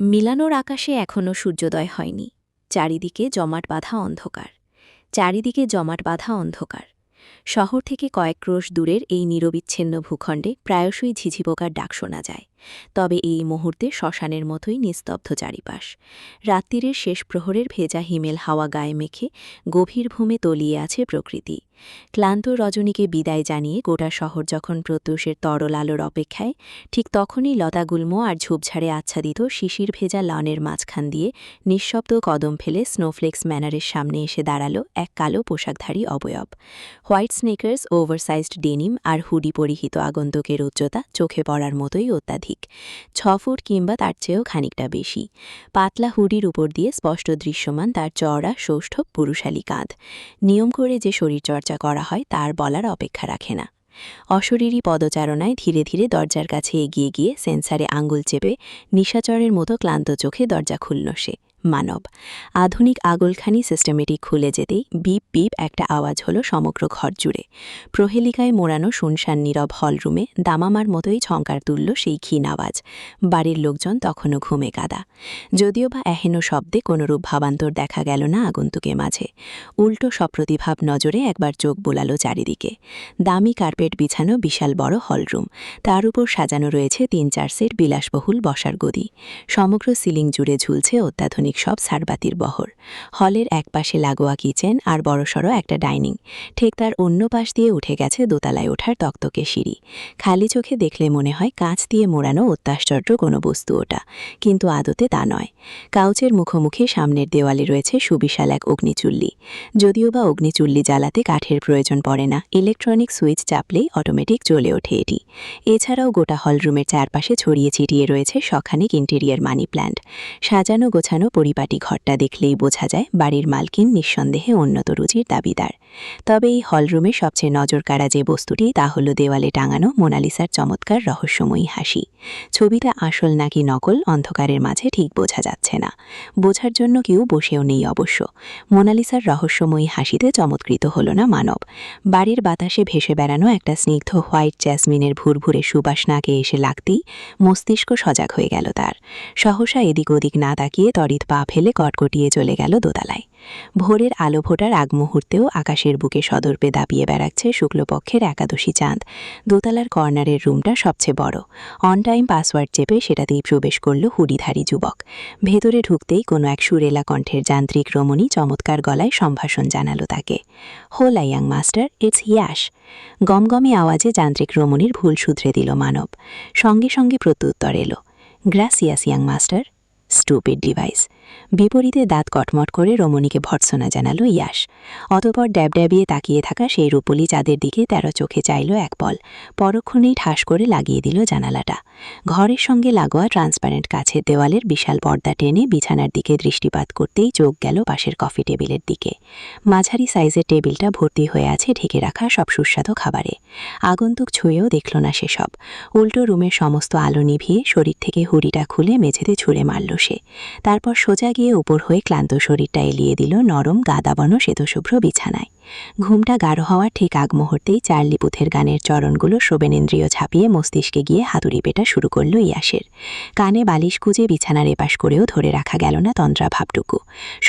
মিলানোর আকাশে এখনও সূর্যোদয় হয়নি। চারিদিকে জমাট বাঁধা অন্ধকার। চারিদিকে জমাট বাঁধা অন্ধকার। শহর থেকে কয়েক ক্রোশ দূরের এই নিরবিচ্ছিন্ন ভূখণ্ডে প্রায়শই ঝিঝিপোকার ডাক শোনা যায়। তবে এই মুহূর্তে শ্মশানের মতোই নিস্তব্ধ চারিপাশ। রাত্রিরের শেষ প্রহরের ভেজা হিমেল হাওয়া গায়ে মেখে গভীর ভূমে তলিয়ে আছে প্রকৃতি। ক্লান্ত রজনীকে বিদায় জানিয়ে গোটা শহর যখন প্রত্যুষের তরল আলোর অপেক্ষায়, ঠিক তখনই লতাগুল্ম আর ঝোপঝাড়ে আচ্ছাদিত শিশির ভেজা লনের মাঝখান দিয়ে নিঃশব্দ কদম ফেলে স্নোফ্লেক্স ম্যানারের সামনে এসে দাঁড়ালো এক কালো পোশাকধারী অবয়ব। হোয়াইট স্নেকার্স, ওভারসাইজড ডেনিম আর হুডি পরিহিত আগন্তুকের উচ্চতা চোখে পড়ার মতোই অত্যাধিক। 6 ফুট কিংবা তার চেয়েও খানিকটা বেশি। পাতলা হুডির উপর দিয়ে স্পষ্ট দৃশ্যমান তার চওড়া সৌষ্ঠব পুরুষালী কাঁধ। নিয়ম করে যে শরীরচর্চা করা হয় তার বলার অপেক্ষা রাখে না। অশরীরী পদচারণায় ধীরে ধীরে দরজার কাছে এগিয়ে গিয়ে সেন্সারে আঙুল চেপে নিশাচরের মতো ক্লান্ত চোখে দরজা খুলল সে। মানব। আধুনিক আগলখানি সিস্টেমেটিক খুলে যেতেই বিপ বিপ একটা আওয়াজ হলো সমগ্র ঘর জুড়ে। প্রহেলিকায় মোড়ানো শুনশান নীরব হলরুমে দামামার মতোই ঝঙ্কার তুলল সেই ক্ষীণ আওয়াজ। বাড়ির লোকজন তখনও ঘুমে কাদা। যদিও বা এহেন শব্দে কোনরূপ ভাবান্তর দেখা গেল না আগন্তুকের মাঝে। উল্টো সপ্রতিভাব নজরে একবার চোখ বোলালো চারিদিকে। দামি কার্পেট বিছানো বিশাল বড় হলরুম। তার উপর সাজানো রয়েছে ৩-৪ সেট বিলাসবহুল বসার গদি। সমগ্র সিলিং জুড়ে ঝুলছে অত্যাধুনিক সব সারবাতির বহর। হলের এক পাশে লাগোয়া কিচেন আর বড়সড় একটা ডাইনিং। ঠিক তার অন্য পাশ দিয়ে উঠে গেছে দোতলায় ওঠার তক্তকে সিঁড়ি। খালি চোখে দেখলে মনে হয় কাঁচ দিয়ে মোড়ানো অত্যাশ্চর্য কোনো বস্তু ওটা, কিন্তু আদতে তা নয়। কাউচের মুখোমুখি সামনের দেওয়ালে রয়েছে সুবিশাল এক অগ্নিচুল্লি। যদিও বা অগ্নিচুল্লি জ্বালাতে কাঠের প্রয়োজন পড়ে না, ইলেকট্রনিক সুইচ চাপলেই অটোমেটিক জ্বলে ওঠে এটি। এছাড়াও গোটা হলরুমের চারপাশে ছড়িয়ে ছিটিয়ে রয়েছে শখানেক ইন্টেরিয়ার মানি প্ল্যান্ট। সাজানো গোছানো পরিপাটি ঘরটা দেখলেই বোঝা যায় বাড়ির মালকিন নিঃসন্দেহে উন্নত রুচির দাবিদার। তবে এই হলরুমে সবচেয়ে নজরকাড়া যে বস্তুটি তা হলো দেওয়ালে টাঙানো মোনালিসার চমৎকার রহস্যময়ী হাসি। ছবিটা আসল নাকি নকল অন্ধকারের মাঝে ঠিক বোঝা যাচ্ছে না। বোঝার জন্য কেউ বসেও নেই অবশ্য। মোনালিসার রহস্যময়ী হাসিতে চমৎকৃত হল না মানব। বাড়ির বাতাসে ভেসে বেড়ানো একটা স্নিগ্ধ হোয়াইট জ্যাসমিনের ভুরভুরে সুবাস নাকে এসে লাগতেই মস্তিষ্ক সজাগ হয়ে গেল তার। সহসা এদিক ওদিক না তাকিয়ে তড়িৎ পা ফেলে কটকটিয়ে চলে গেল দোতলায়। ভোরের আলো ফোটার আগ মুহূর্তেও আকাশের বুকে সদর্পে দাপিয়ে বেড়াচ্ছে শুক্লপক্ষের একাদশী চাঁদ। দোতলার কর্নারের রুমটা সবচেয়ে বড়। অন টাইম পাসওয়ার্ড চেপে সেটাতেই প্রবেশ করল হুডিধারী যুবক। ভেতরে ঢুকতেই কোনো এক সুরেলা কণ্ঠের যান্ত্রিক রমণী চমৎকার গলায় সম্ভাষণ জানালো তাকে। হোলা ইয়াং মাস্টার, ইটস ইয়াশ। গমগমে আওয়াজে যান্ত্রিক রমণীর ভুল শুধরে দিল মানব। সঙ্গে সঙ্গে প্রত্যুত্তর এলো, gracias young master. Stupid device. বিপরীতে দাঁত কটমট করে রমণীকে ভর্ৎসনা জানালো ইয়াশ। অতপর ড্যাবড্যাবিয়ে তাকিয়ে থাকা সেই রূপলি চাঁদের দিকে 13 চোখে চাইল এক পল। পরক্ষণেই ঠাস করে লাগিয়ে দিল জানালাটা। ঘরের সঙ্গে লাগোয়া ট্রান্সপারেন্ট কাছের দেওয়ালের বিশাল পর্দা টেনে বিছানার দিকে দৃষ্টিপাত করতেই চোখ গেল পাশের কফি টেবিলের দিকে। মাঝারি সাইজের টেবিলটা ভর্তি হয়ে আছে ঢেকে রাখা সব সুস্বাদু খাবারে। আগন্তুক ছুঁয়েও দেখল না সেসব। উল্টো রুমের সমস্ত আলো নিভিয়ে শরীর থেকে হুডিটা খুলে মেঝেতে ছুঁড়ে মারল সে। তারপর সোজা গিয়ে উপর হয়ে ক্লান্ত শরীরটা এলিয়ে দিল নরম গাদাবনো শ্বেতশুভ্র বিছানায়। ঘুমটা গাঢ় হওয়ার ঠিক আগ মুহূর্তেই চার্লি পুথের গানের চরণগুলো শ্রবণেন্দ্রিয় ছাপিয়ে মস্তিষ্কে গিয়ে হাতুড়ি পেটা শুরু করল ইয়াসের। কানে বালিশ কুঁজে বিছানার এপাশ করেও ধরে রাখা গেল না তন্দ্রা ভাবটুকু।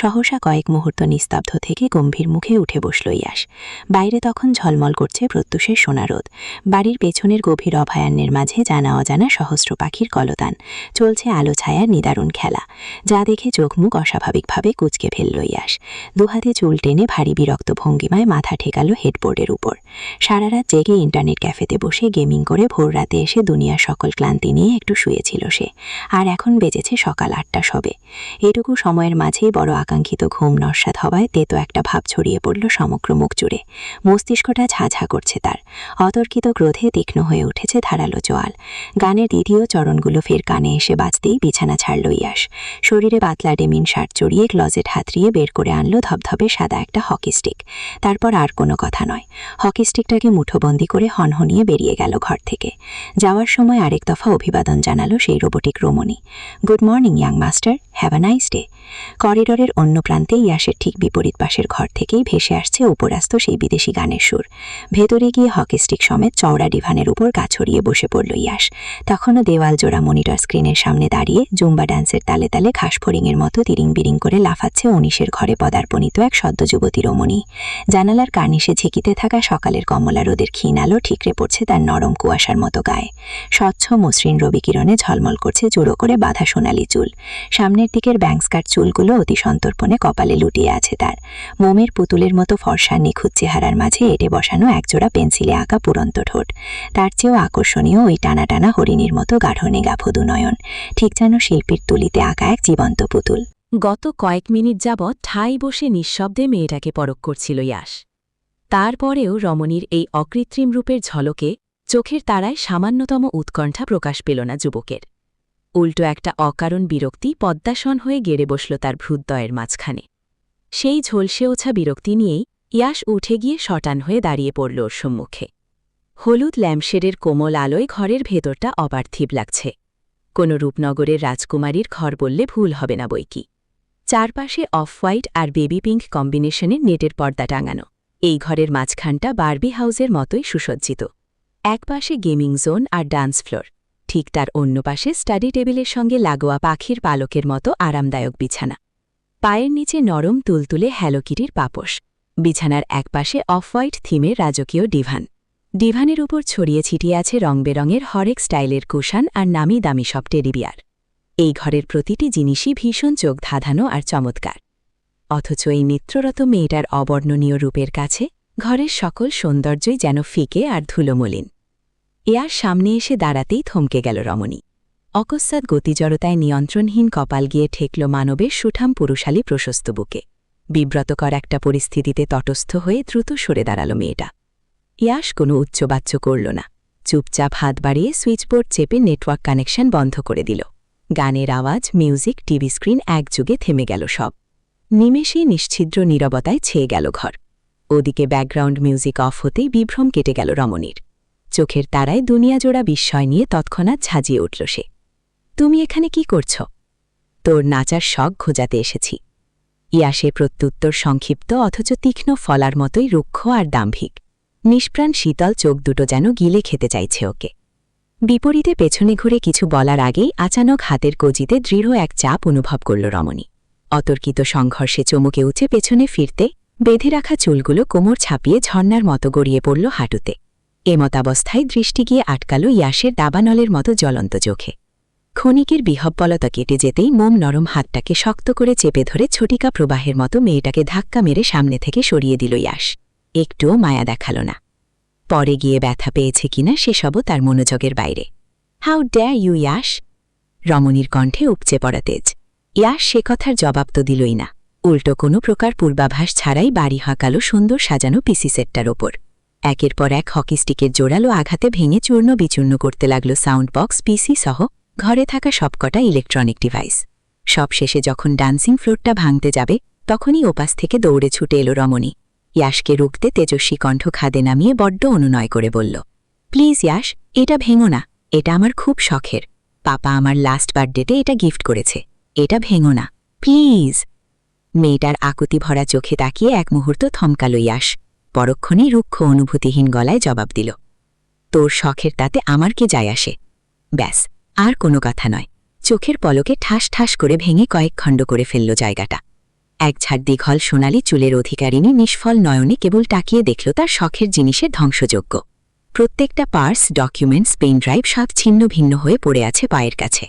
সহসা কয়েক মুহূর্ত নিস্তব্ধ থেকে গম্ভীর মুখে উঠে বসল ইয়াস। বাইরে তখন ঝলমল করছে প্রত্যুষের সোনারোদ। বাড়ির পেছনের গভীর অভয়ারণ্যের মাঝে জানা অজানা সহস্র পাখির কলতান। চলছে আলো ছায়ার নিদারুণ খেলা, যা দেখে চোখ মুখ অস্বাভাবিকভাবে কুঁচকে ফেলল ইয়াস। দুহাতে চুল টেনে ভারী বিরক্ত ভঙ্গিমায় মাথা ঠেকালো হেডবোর্ডের উপর। সারা রাত জেগে ইন্টারনেট ক্যাফেতে বসে গেমিং করে ভোর রাতে এসে দুনিয়ার সকল ক্লান্তি নিয়ে একটু শুয়েছিল সে। আর এখন বেজেছে সকাল 8টা সবে। এটুকু সময়ের মাঝেই বড় আকাঙ্ক্ষিত ঘুম নস্যাৎ হওয়ায় তেতো একটা ভাব ছড়িয়ে পড়ল সমগ্র মুখ জুড়ে। মস্তিষ্কটা ঝাঝা করছে তার। অতর্কিত ক্রোধে তীক্ষ্ণ হয়ে উঠেছে ধারালো চোয়াল। গানের দ্বিতীয় চরণগুলো ফের কানে এসে বাজতেই বিছানা ছাড়ল ইয়াস। শরীরে পাতলা ডেমিন শার্ট চড়িয়ে ক্লজেট হাতড়িয়ে বের করে আনলো ধবধবে সাদা একটা হকি স্টিক। তারপর আর কোনো কথা নয়। হকি স্টিকটাকে মুঠোবন্দি করে হনহনিয়ে বেরিয়ে গেল ঘর থেকে। যাওয়ার সময় আরেক দফা অভিবাদন জানালো সেই রোবোটিক রমণী। Good morning young master, have a nice day. করিডরের অন্য প্রান্তে ইয়াসের ঠিক বিপরীত পাশের ঘর থেকেই ভেসে আসছে উপরাস্ত সেই বিদেশি গানের সুর। ভেতরে গিয়ে হকি স্টিক সমেত চওড়া ডিভানের উপর গা ছড়িয়ে বসে পড়ল ইয়াস। তখনও দেওয়াল জোড়া মনিটর স্ক্রিনের সামনে দাঁড়িয়ে জুম্বা ডান্সের তালে তালে ঘাসফড়িংয়ের মতো তিরিং বিরিং করে লাফাচ্ছে 19-এর ঘরে পদার্পণিত এক সদ্য যুবতী রমণী। জানালার কার্নিশে ঝিকিতে থাকা সকালের কমলা রোদের ক্ষীণ আলো ঠিকরে পড়ছে তার নরম কুয়াশার মতো গায়ে। স্বচ্ছ মসৃণ রবিকিরণে ঝলমল করছে জুড়ো করে বাঁধা সোনালি চুল। সামনের দিকের ব্যাংস্কার চুলগুলো অতি সন্তর্পণে কপালে লুটিয়ে আছে তার। মোমের পুতুলের মতো ফর্সা নিখুঁত চেহারার মাঝে এঁটে বসানো একজোড়া পেন্সিলে আঁকা পুরন্ত ঠোঁট। তার চেয়েও আকর্ষণীয় ওই টানা টানা হরিণীর মতো গাঢ় নিগাভধু নয়ন, ঠিক যেন শিল্পীর তুলিতে আঁকা এক জীবন্ত পুতুল। গত কয়েক মিনিট যাবৎ ঠাই বসে নিঃশব্দে মেয়েটাকে পরখ করছিল ইয়াস। তারপরেও রমণীর এই অকৃত্রিম রূপের ঝলকে চোখের তারায় সামান্যতম উৎকণ্ঠা প্রকাশ পেল না যুবকের। উল্টো একটা অকারণ বিরক্তি পদ্মাসন হয়ে গেড়ে বসল তার ভ্রুদ্বয়ের মাঝখানে। সেই ঝলসে ওঠা বিরক্তি নিয়েই ইয়াস উঠে গিয়ে শটান হয়ে দাঁড়িয়ে পড়ল ওর সম্মুখে। হলুদ ল্যাম্পশেডের কোমল আলোয় ঘরের ভেতরটা অপার্থিব লাগছে। কোনো রূপনগরের রাজকুমারীর ঘর বললে ভুল হবে না বইকি। চারপাশে অফ হোয়াইট আর বেবি পিঙ্ক কম্বিনেশনের নেটের পর্দা টাঙানো। এই ঘরের মাঝখানটা বার্বি হাউসের মতোই সুসজ্জিত। একপাশে গেমিং জোন আর ডান্স ফ্লোর, ঠিক তার অন্য পাশে স্টাডি টেবিলের সঙ্গে লাগোয়া পাখির পালকের মতো আরামদায়ক বিছানা। পায়ের নিচে নরম তুলতুলে হ্যালোকিটির পাপোশ। বিছানার একপাশে অফ হোয়াইট থিমের রাজকীয় ডিভান। ডিভানের উপর ছড়িয়ে ছিটিয়ে আছে রংবেরঙের হরেক স্টাইলের কুশান আর নামি দামি সব টেডিবিয়ার। এই ঘরের প্রতিটি জিনিসই ভীষণ চোখ ধাঁধানো আর চমৎকার। অথচ এই নিত্যরত মেয়েটার অবর্ণনীয় রূপের কাছে ঘরের সকল সৌন্দর্যই যেন ফিকে আর ধুলোমলিন। এয়ার সামনে এসে দাঁড়াতেই থমকে গেল রমণী। অকস্মাৎ গতিজড়তায় নিয়ন্ত্রণহীন কপাল গিয়ে ঠেকল মানবের সুঠাম পুরুষালী প্রশস্ত বুকে। বিব্রতকর একটা পরিস্থিতিতে তটস্থ হয়ে দ্রুত সরে দাঁড়াল মেয়েটা। ইয়াস কোনো উচ্চবাচ্য করল না, চুপচাপ হাত বাড়িয়ে সুইচবোর্ড চেপে নেটওয়ার্ক কানেকশন বন্ধ করে দিল। গানের আওয়াজ, মিউজিক, টিভি স্ক্রিন একযুগে থেমে গেল সব। নিমেষেই নিশ্ছিদ্র নীরবতায় ছেয়ে গেল ঘর। ওদিকে ব্যাকগ্রাউন্ড মিউজিক অফ হতেই বিভ্রম কেটে গেল রমণীর। চোখের তারায় দুনিয়াজোড়া বিস্ময় নিয়ে তৎক্ষণাৎ ঝাঁজিয়ে উঠল সে। তুমি এখানে কি করছ? তোর নাচার শখ খোঁজাতে এসেছি। ইয়াসের প্রত্যুত্তর সংক্ষিপ্ত অথচ তীক্ষ্ণ ফলার মতোই রুক্ষ আর দাম্ভিক। নিষ্প্রাণ শীতল চোখ দুটো যেন গিলে খেতে চাইছে ওকে। বিপরীতে পেছনে ঘুরে কিছু বলার আগেই আচানক হাতের কজিতে দৃঢ় এক চাপ অনুভব করল রমণী। অতর্কিত সংঘর্ষে চমকে উঠে পেছনে ফিরতে বেঁধে রাখা চুলগুলো কোমর ছাপিয়ে ঝর্ণার মতো গড়িয়ে পড়ল হাঁটুতে। এমতাবস্থায় দৃষ্টি গিয়ে আটকাল ইয়াসের দাবানলের মতো জ্বলন্ত চোখে। ক্ষণিকের বিহব্বলতা কেটে যেতেই মোম নরম হাতটাকে শক্ত করে চেপে ধরে ছটিকা প্রবাহের মতো মেয়েটাকে ধাক্কা মেরে সামনে থেকে সরিয়ে দিল ইয়াস। একটুও মায়া দেখাল না। পরে গিয়ে ব্যথা পেয়েছে কিনা সেসবও তার মনোযোগের বাইরে। হাউ ডেয়ার ইউ ইয়াস? রমণীর কণ্ঠে উপচে পড়া তেজ। ইয়াস সে কথার জবাব তো দিলই না, উল্টো কোনো প্রকার পূর্বাভাস ছাড়াই বাড়ি হাঁকালো সুন্দর সাজানো পিসি সেটটার ওপর। একের পর এক হকি স্টিকের জোরালো আঘাতে ভেঙে চূর্ণ বিচূর্ণ করতে লাগল সাউন্ড বক্স, পিসি সহ ঘরে থাকা সবকটা ইলেকট্রনিক ডিভাইস। সব শেষে যখন ডান্সিং ফ্লোরটা ভাঙতে যাবে তখনই ওপাশ থেকে দৌড়ে ছুটে এলো রমণী। ইয়াসকে রুখতে তেজস্বী কণ্ঠ খাদে নামিয়ে বড্ড অনুনয় করে বলল, প্লিজ ইয়াস, এটা ভেঙো না, এটা আমার খুব শখের। পাপা আমার লাস্ট বার্থডেতে এটা গিফট করেছে, এটা ভেঙো না প্লিজ। মেয়েটার আকুতি ভরা চোখে তাকিয়ে এক মুহূর্ত থমকাল ইয়াস, পরক্ষণেই রুক্ষ অনুভূতিহীন গলায় জবাব দিল, তোর শখের তাতে আমার কে যায় আসে? ব্যাস, আর কোনো কথা নয়। চোখের পলকে ঠাস ঠাস করে ভেঙে কয়েক খণ্ড করে ফেলল জায়গাটা। এক ঝাড় দীঘল সোনালি চুলের অধিকারিণী নিষ্ফল নয়নে কেবল তাকিয়ে দেখল তার শখের জিনিসের ধ্বংসযোগ্য। প্রত্যেকটা পার্স, ডকুমেন্টস, পেন ড্রাইভ সব ছিন্ন ভিন্ন হয়ে পড়ে আছে পায়ের কাছে।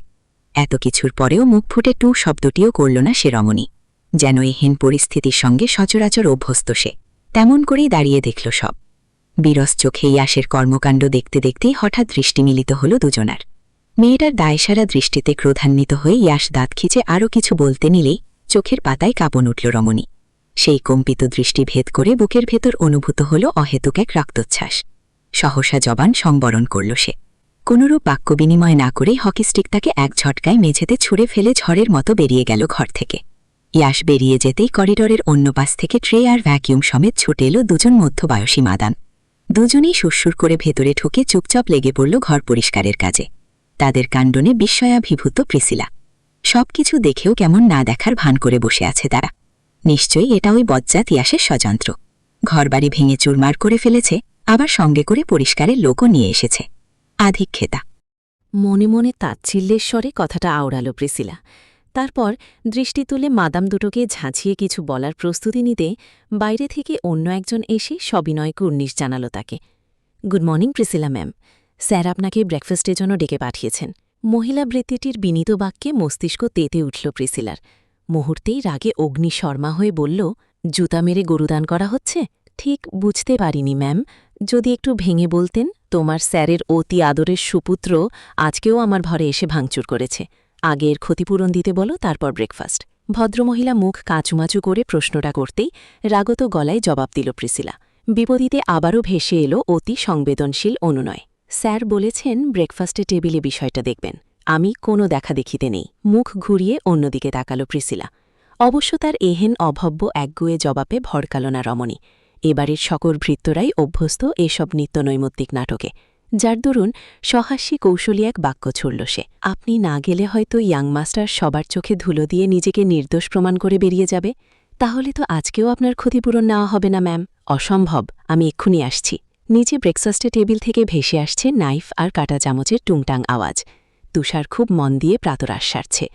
এত কিছুর পরেও মুখ ফুটে টু শব্দটিও করল না সে রমণী। যেন এহেন পরিস্থিতির সঙ্গে সচরাচর অভ্যস্ত সে, তেমন করেই দাঁড়িয়ে দেখল সব। বিরস চোখে ইয়াসের কর্মকাণ্ড দেখতে দেখতেই হঠাৎ দৃষ্টি মিলিত হল দুজনার। মেয়েটার দায়সারা দৃষ্টিতে ক্রোধান্বিত হয়ে ইয়াস দাঁত খিচে আরও কিছু বলতে নিলেই চোখের পাতায় কাঁপন উঠল রমণী। সেই কম্পিত দৃষ্টি ভেদ করে বুকের ভেতর অনুভূত হল অহেতুক এক রক্তচ্ছ্বাস। সহসা জবান সংবরণ করল সে। কোনরূপ বাক্য বিনিময় না করেই হকি স্টিকটাকে এক ঝটকায় মেঝেতে ছুঁড়ে ফেলে ঝড়ের মতো বেরিয়ে গেল ঘর থেকে। ইয়াস বেরিয়ে যেতেই করিডরের অন্য পাশ থেকে ট্রে আর ভ্যাকিউম সমেত ছুটে এলো দুজন মধ্যবয়সী মাদান। দুজনেই সুরসুর করে ভেতরে ঢুকে চুপচাপ লেগে পড়ল ঘর পরিষ্কারের কাজে। তাদের কাণ্ডনে বিস্ময়াভিভূত প্রিসিলা। সবকিছু দেখেও কেমন না দেখার ভান করে বসে আছে তারা। নিশ্চয়ই এটা ওই বজ্জাত ইয়াসের ষড়যন্ত্র। ঘরবাড়ি ভেঙে চুরমার করে ফেলেছে, আবার সঙ্গে করে পরিষ্কারের লোকও নিয়ে এসেছে। আধিক্যেতা। মনে মনে তাচ্ছিল্যের স্বরে কথাটা আওড়ালো প্রিসিলা। তারপর দৃষ্টি তুলে মাদাম দুটোকে ঝাঁঝিয়ে কিছু বলার প্রস্তুতি নিতে বাইরে থেকে অন্য একজন এসে সবিনয় কুর্নিশ জানাল তাকে। Good morning Priscilla ma'am, sir আপনাকে ব্রেকফাস্টের জন্য ডেকে পাঠিয়েছেন। মহিলা বৃত্তিটির বিনীত বাক্যে মস্তিষ্ক তেতে উঠল প্রিসিলার। মুহূর্তেই রাগে অগ্নিশর্মা হয়ে বলল, জুতা মেরে গরুদান করা হচ্ছে? ঠিক বুঝতে পারিনি ম্যাম, যদি একটু ভেঙে বলতেন। তোমার স্যারের অতি আদরের সুপুত্র আজকেও আমার ঘরে এসে ভাঙচুর করেছে। আগে এর ক্ষতিপূরণ দিতে বলো, তারপর ব্রেকফাস্ট। ভদ্রমহিলা মুখ কাঁচুমাচু করে প্রশ্নটা করতেই রাগত গলায় জবাব দিল প্রিসিলা। বিপরীতে আবারও ভেসে এলো অতি সংবেদনশীল অনুনয়। স্যার বলেছেন ব্রেকফাস্টে টেবিলে বিষয়টা দেখবেন। আমি কোনো দেখা দেখিতে নেই। মুখ ঘুরিয়ে অন্যদিকে তাকালো প্রিসিলা। অবশ্য তার এহেন অভব্য একগুয়ে জবাবে ভড়কাল না রমণী। এবারের সকল ভৃত্যরাই অভ্যস্ত এসব নিত্যনৈমিত্তিক নাটকে, যার দরুন সহাস্যী কৌশলী এক বাক্য ছুড়ল সে। আপনি না গেলে হয়তো ইয়াং মাস্টার সবার চোখে ধুলো দিয়ে নিজেকে নির্দোষ প্রমাণ করে বেরিয়ে যাবে। তাহলে তো আজকেও আপনার ক্ষতিপূরণ নেওয়া হবে না ম্যাম। অসম্ভব, আমি এক্ষুনি আসছি। নিচে ব্রেকফাস্টের টেবিল থেকে ভেসে আসছে নাইফ আর কাটা চামচের টুংটাং আওয়াজ। তুষার খুব মন দিয়ে প্রাতরাশ সারছে।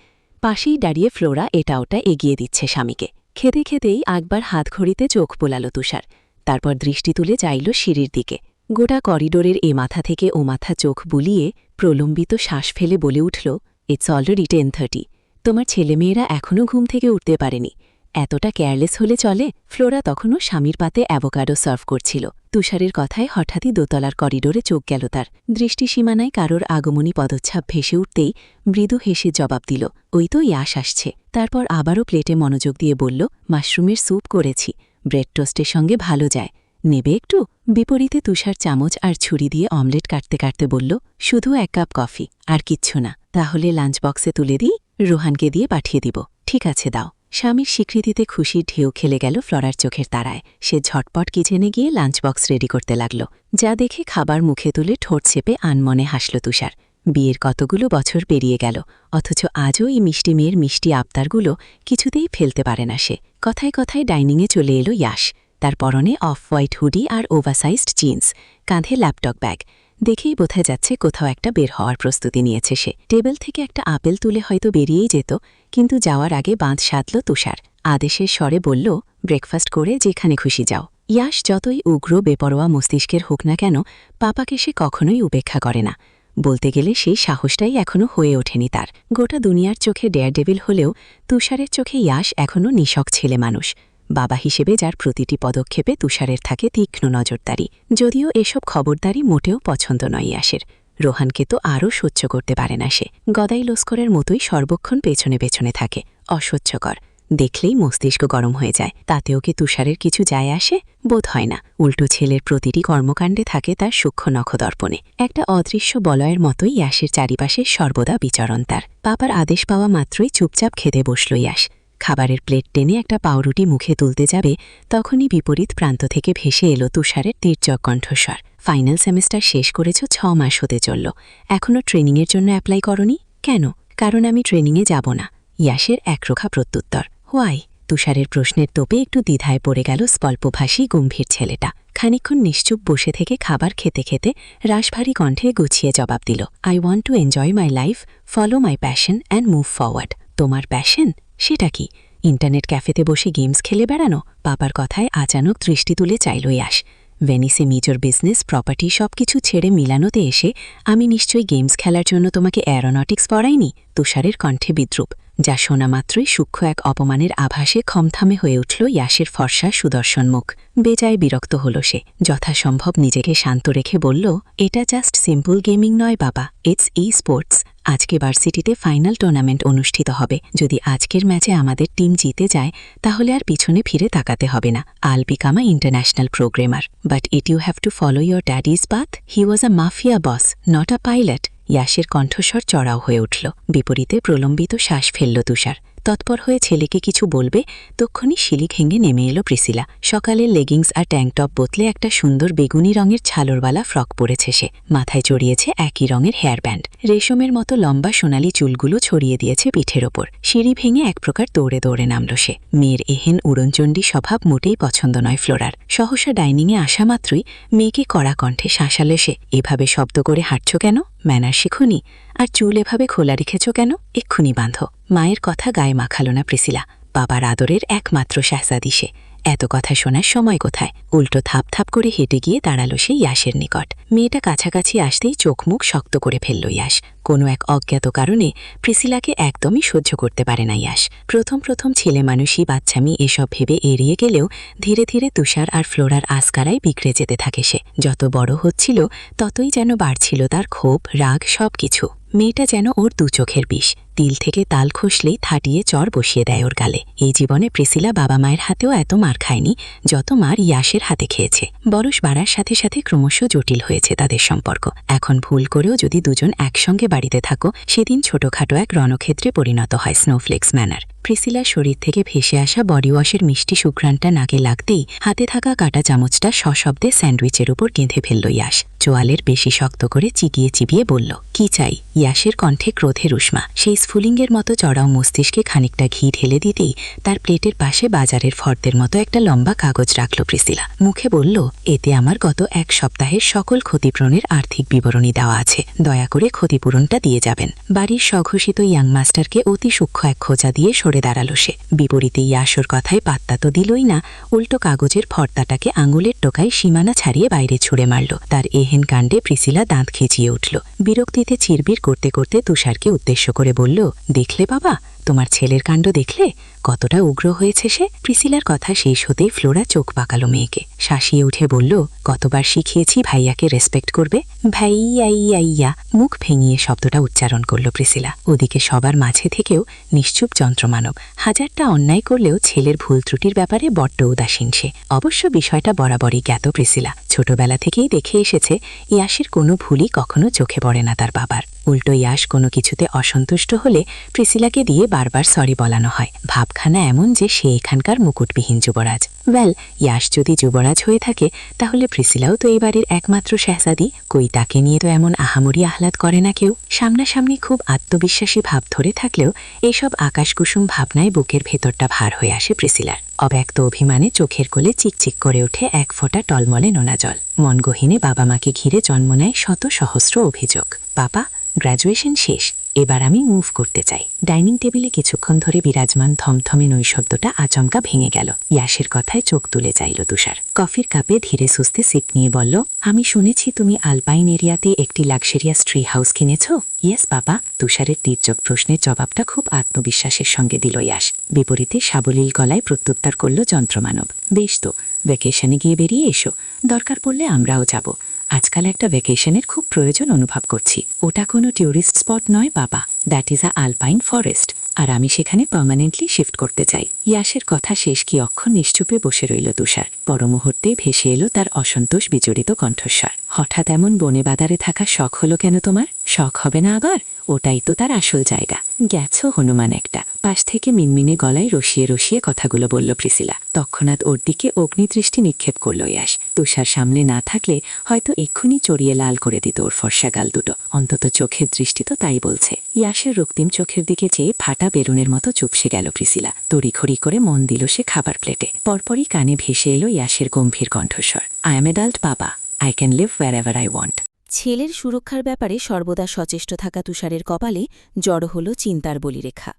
পাশেই দাঁড়িয়ে ফ্লোরা এটা ওটা এগিয়ে দিচ্ছে স্বামীকে। খেতে খেতেই একবার হাত ঘড়িতে চোখ বোলাল তুষার। তারপর দৃষ্টি তুলে চাইল সিঁড়ির দিকে। গোটা করিডোরের এ মাথা থেকে ও মাথা চোখ বুলিয়ে প্রলম্বিত শ্বাস ফেলে বলে উঠল, ইটস অলরেডি 10:30। তোমার ছেলেমেয়েরা এখনও ঘুম থেকে উঠতে পারেনি। এতটা কেয়ারলেস হলে চলে? ফ্লোরা তখনও স্বামীর পাতে অ্যাভোকাডো সার্ভ করছিল। তুষারের কথায় হঠাৎই দোতলার করিডোরে চোখ গেল তার। দৃষ্টিসীমানায় কারোর আগমনী পদচ্ছাপ ভেসে উঠতেই মৃদু হেসে জবাব দিল, ওই তো ইয়াস আসছে। তারপর আবারও প্লেটে মনোযোগ দিয়ে বলল, মাশরুমের স্যুপ করেছি, ব্রেড টোস্টের সঙ্গে ভালো যায়, নেবে একটু? বিপরীতে তুষার চামচ আর ছুরি দিয়ে অমলেট কাটতে কাটতে বলল, শুধু 1 কাপ কফি, আর কিচ্ছু না। তাহলে লাঞ্চ বক্সে তুলে দিই? রোহানকে দিয়ে পাঠিয়ে দিব। ঠিক আছে, দাও। স্বামীর স্বীকৃতিতে খুশির ঢেউ খেলে গেল ফ্লোরার চোখের তারায়। সে ঝটপট কিচেনে গিয়ে লাঞ্চ বক্স রেডি করতে লাগল। যা দেখে খাবার মুখে তুলে ঠোঁট চেপে আনমনে হাসল তুষার। বিয়ের কতগুলো বছর পেরিয়ে গেল, অথচ আজও এই মিষ্টি মেয়ের মিষ্টি আবদারগুলো কিছুতেই ফেলতে পারে না সে। কথায় কথায় ডাইনিংয়ে চলে এলো ইয়াস। তার পরনে অফ হোয়াইট হুডি আর ওভারসাইজড জিন্স, কাঁধে ল্যাপটপ ব্যাগ। দেখেই বোঝা যাচ্ছে কোথাও একটা বের হওয়ার প্রস্তুতি নিয়েছে সে। টেবিল থেকে একটা আপেল তুলে হয়তো বেরিয়েই যেত, কিন্তু যাওয়ার আগে বাঁধ সাধল তুষার। আদেশের স্বরে বলল, ব্রেকফাস্ট করে যেখানে খুশি যাও। ইয়াস যতই উগ্র বেপরোয়া মস্তিষ্কের হোক না কেন, পাপাকে সে কখনোই উপেক্ষা করে না। বলতে গেলে সেই সাহসটাই এখনও হয়ে ওঠেনি তার। গোটা দুনিয়ার চোখে ডেয়ারডেভিল হলেও তুষারের চোখে ইয়াস এখনও নিশক ছেলে মানুষ। বাবা হিসেবে যার প্রতিটি পদক্ষেপে তুষারের থাকে তীক্ষ্ণ নজরদারি। যদিও এসব খবরদারি মোটেও পছন্দ নয় ইয়াসের। রোহানকে তো আরও সহ্য করতে পারে না সে। গদাই লস্করের মতোই সর্বক্ষণ পেছনে পেছনে থাকে। অসহ্যকর। দেখলেই মস্তিষ্ক গরম হয়ে যায়। তাতেও কি তুষারের কিছু যায় আসে? বোধ হয় না। উল্টো ছেলের প্রতিটি কর্মকাণ্ডে থাকে তার সূক্ষ্ম নখদর্পণে। একটা অদৃশ্য বলয়ের মতোই ইয়াসের চারিপাশে সর্বদা বিচরণ তার। পাপার আদেশ পাওয়া মাত্রই চুপচাপ খেতে বসল ইয়াস। খাবারের প্লেট টেনে একটা পাউরুটি মুখে তুলতে যাবে, তখনই বিপরীত প্রান্ত থেকে ভেসে এলো তুষারের তীর্যক কণ্ঠস্বর। ফাইনাল সেমেস্টার শেষ করেছ, 6 মাস হতে চলল, এখনও ট্রেনিংয়ের জন্য অ্যাপ্লাই করনি কেন? কারণ আমি ট্রেনিংয়ে যাব না। ইয়াসের একরোখা প্রত্যুত্তর। হোয়াই? তুষারের প্রশ্নের তোপে একটু দ্বিধায় পড়ে গেল স্বল্পভাষী গম্ভীর ছেলেটা। খানিকক্ষণ নিশ্চুপ বসে থেকে খাবার খেতে খেতে রাশভারী কণ্ঠে গুছিয়ে জবাব দিল, I want to enjoy my life, follow my passion and move forward. তোমার প্যাশন? সেটা কি? ইন্টারনেট ক্যাফেতে বসে গেমস খেলে বেড়ানো? পাপার কথায় আচানক দৃষ্টি তুলে চাইল ইয়াস। ভেনিসে মেজর বিজনেস, প্রপার্টি সবকিছু ছেড়ে মিলানোতে এসে আমি নিশ্চয়ই গেমস খেলার জন্য তোমাকে অ্যারোনটিক্স পড়াইনি? তুষারের কণ্ঠে বিদ্রুপ, যা শোনা মাত্রই সূক্ষ্ম এক অপমানের আভাসে খমথামে হয়ে উঠল ইয়াসের ফর্সা সুদর্শন মুখ। বেজায় বিরক্ত হল সে। যথাসম্ভব নিজেকে শান্ত রেখে বলল, এটা জাস্ট সিম্পল গেমিং নয় বাবা, ইটস স্পোর্টস। আজকে ভার্সিটিতে ফাইনাল টুর্নামেন্ট অনুষ্ঠিত হবে। যদি আজকের ম্যাচে আমাদের টিম জিতে যায়, তাহলে আর পিছনে ফিরে তাকাতে হবে না। All become a international programmer, but it you have to follow your daddy's path. He was a mafia boss, not a pilot. ইয়াসের কণ্ঠস্বর চড়াও হয়ে উঠল। বিপরীতে প্রলম্বিত শ্বাস ফেলল তুষার। তৎপর হয়ে ছেলেকে কিছু বলবে, তক্ষুনি শিলি ভেঙে নেমে এলো প্রিসিলা। সকালের লেগিংস আর ট্যাঙ্কটপ বদলে একটা সুন্দর বেগুনি রঙের ছালোরওয়ালা ফ্রক পরেছে সে। মাথায় জড়িয়েছে একই রঙের হেয়ার ব্যান্ড। রেশমের মতো লম্বা সোনালি চুলগুলো ছড়িয়ে দিয়েছে পিঠের ওপর। সিঁড়ি ভেঙে এক প্রকার দৌড়ে দৌড়ে নামল সে। মেয়ের এহেন উড়নচণ্ডী স্বভাব মোটেই পছন্দ নয় ফ্লোরার। সহসা ডাইনিংয়ে আসা মাত্রই মেয়েকে কড়া কণ্ঠে শাসালো সে। এভাবে শব্দ করে হাঁটছ কেন? ম্যানার শিখুনি? আর চুল এভাবে খোলা রেখেছ কেন? এক্ষুনি বাঁধো। মায়ের কথা গায়ে মাখালো না প্রিসিলা। বাবার আদরের একমাত্র শাহজাদি সে। এত কথা শোনার সময় কোথায়? উল্টো থাপ থাপ করে হেঁটে গিয়ে দাঁড়ালো সে ইয়াসের নিকট। মেয়েটা কাছাকাছি আসতেই চোখ মুখ শক্ত করে ফেলল ইয়াস। কোনো এক অজ্ঞাত কারণে প্রিসিলাকে একদমই সহ্য করতে পারে না ইয়াস। প্রথম প্রথম ছেলে মানুষই বাচ্চামি এসব ভেবে এড়িয়ে গেলেও ধীরে ধীরে তুষার আর ফ্লোরার আস্কারায় বিগড়ে যেতে থাকে সে। যত বড় হচ্ছিল ততই যেন বাড়ছিল তার ক্ষোভ, রাগ সবকিছু। মেয়েটা যেন ওর দু চোখের বিষ। তিল থেকে তাল খসলেই থাটিয়ে চর বসিয়ে দেয় ওর গালে। এই জীবনে প্রিসিলা বাবা মায়ের হাতেও এত মার খায়নি যত মার ইয়াসের হাতে খেয়েছে। বয়স বাড়ার সাথে সাথে ক্রমশ জটিল হয়েছে তাদের সম্পর্ক। এখন ভুল করেও যদি দুজন একসঙ্গে বাড়িতে থাকো, সেদিন ছোটখাটো এক রণক্ষেত্রে পরিণত হয় স্নোফ্লেক্স ম্যানার। প্রিসিলার শরীর থেকে ভেসে আসা বডি ওয়াশের মিষ্টি সুঘ্রাণটা নাকে লাগতেই হাতে থাকা কাটা চামচটা সশব্দে স্যান্ডউইচের উপর গেঁথে ফেলল ইয়াস। চোয়ালের বেশি শক্ত করে চিবিয়ে চিবিয়ে বলল, কি চাই? ইয়াসের কণ্ঠে ক্রোধের উষ্মা। সেই স্ফুলিঙ্গের মতো চড়াও মস্তিষ্কে খানিকটা ঘি ঢেলে দিতেই তার প্লেটের পাশে বাজারের ফর্দের মতো একটা লম্বা কাগজ রাখল প্রিসিলা। মুখে বলল, এতে আমার গত এক সপ্তাহের সকল ক্ষতিপূরণের আর্থিক বিবরণী দেওয়া আছে। দয়া করে ক্ষতিপূরণটা দিয়ে যাবেন। বাড়ির স্বঘোষিত ইয়াং মাস্টারকে অতি সূক্ষ্ম এক খোঁচা দিয়ে সরে দাঁড়ালো সে। বিপরীতে ইয়াসর কথায় পাত্তা তো দিলই না, উল্টো কাগজের ফর্দাটাকে আঙুলের টোকায় সীমানা ছাড়িয়ে বাইরে ছুড়ে মারল। তার এহেন কাণ্ডে প্রিসিলা দাঁত খেঁচিয়ে উঠল। বিরক্তিতে চিরবির করতে করতে তুষারকে উদ্দেশ্য করে বলল, দেখলে বাবা, তোমার ছেলের কাণ্ড দেখলে? কতটা উগ্র হয়েছে সে। প্রিসিলার কথা শেষ হতেই ফ্লোরা চোখ পাকালো মেয়েকে। শাসিয়ে উঠে বলল, কতবার শিখিয়েছি ভাইয়াকে রেসপেক্ট করবে? ভাইয়াইয়া। মুখ ভেঙিয়ে শব্দটা উচ্চারণ করল প্রিসিলা। ওদিকে সবার মাঝে থেকেও নিশ্চুপ যন্ত্রমানব। হাজারটা অন্যায় করলেও ছেলের ভুল ত্রুটির ব্যাপারে বড্ড উদাসীন সে। অবশ্য বিষয়টা বরাবরই জ্ঞাত প্রিসিলা। ছোটবেলা থেকেই দেখে এসেছে ইয়াসের কোনো ভুলই কখনো চোখে পড়ে না তার বাবার। উল্টো ইয়াস কোনো কিছুতে অসন্তুষ্ট হলে প্রিসিলাকে দিয়ে বারবার সরি বলানো হয়। ভাবখানা এমন যে সে এখানকার মুকুটবিহীন যুবরাজ। ওয়েল, ইয়াস যদি যুবরাজ হয়ে থাকে তাহলে প্রিসিলাও তো এই বাড়ির একমাত্র শাহজাদি। কই, তাকে নিয়ে তো এমন আহামরি আহ্লাদ করে না কেউ। সামনাসামনি খুব আত্মবিশ্বাসী ভাব ধরে থাকলেও এইসব আকাশকুসুম ভাবনায় বুকের ভেতরটা ভার হয়ে আসে প্রিসিলার। অব্যক্ত অভিমানে চোখের কোলে চিকচিক করে ওঠে এক ফোঁটা টলমলে নোনা জল। মন গহীনে বাবা মাকে ঘিরে জন্ম নেয় শত সহস্র অভিযোগ। বাবা, গ্র্যাজুয়েশন শেষ, এবার আমি মুভ করতে চাই। ডাইনিং টেবিলে কিছুক্ষণ ধরে বিরাজমান থমথমে নৈশব্দটা আচমকা ভেঙে গেল। ইয়াসের কথায় চোখ তুলে চাইল তুষার। কফির কাপে ধীরে সুস্থে সিপ নিয়ে বলল, আমি শুনেছি তুমি আলপাইন এরিয়াতে একটি লাক্সারিয়াস ট্রি হাউস কিনেছ? ইয়েস বাবা। তুষারের তীর্যক প্রশ্নের জবাবটা খুব আত্মবিশ্বাসের সঙ্গে দিল ইয়াস। বিপরীতে সাবলীল গলায় প্রত্যুত্তর করল যন্ত্রমানব, বেশ তো, ভ্যাকেশনে গিয়ে বেরিয়ে এসো, দরকার পড়লে আমরাও যাব। আজকাল একটা ভ্যাকেশনের খুব প্রয়োজন অনুভব করছি। ওটা কোনো ট্যুরিস্ট স্পট নয় বাবা, that is a alpine forest, আর আমি সেখানে পার্মানেন্টলি শিফট করতে চাই। ইয়াসের কথা শেষ কি অক্ষর নিশ্চুপে বসে রইল তুষার। পর মুহূর্তে ভেসে এলো তার অসন্তোষ বিজড়িত কণ্ঠস্বর। হঠাৎ এমন বনে বাদারে থাকা শখ হলো কেন তোমার? শখ হবে না আবার? ওটাই তো তার আসল জায়গা। গেছো হনুমান একটা। পাশ থেকে মিনমিনে গলায় রসিয়ে রসিয়ে কথাগুলো বলল প্রিসিলা। তৎক্ষণাৎ ওর দিকে অগ্নিদৃষ্টি নিক্ষেপ করল ইয়াস। তুষার সামনে না থাকলে হয়তো এক্ষুনি চড়িয়ে লাল করে দিত ওর ফর্সা গাল দুটো। অন্তত চোখের দৃষ্টি তো তাই বলছে। ইয়াসের রক্তিম চোখের দিকে চেয়ে ফাটা বেরুনের মতো চুপসে গেল প্রিসিলা। তড়িঘড়ি করে মন দিল সে খাবার প্লেটে। পরপরই কানে ভেসে এলো ইয়াসের গম্ভীর কণ্ঠস্বর, আই এম অ্যাডাল্ট বাবা, I can live wherever I want. ছেলের সুরক্ষার ব্যাপারে সর্বদা সচেষ্ট থাকা তুষারের কপালে জড়ো হল চিন্তার বলিরেখা।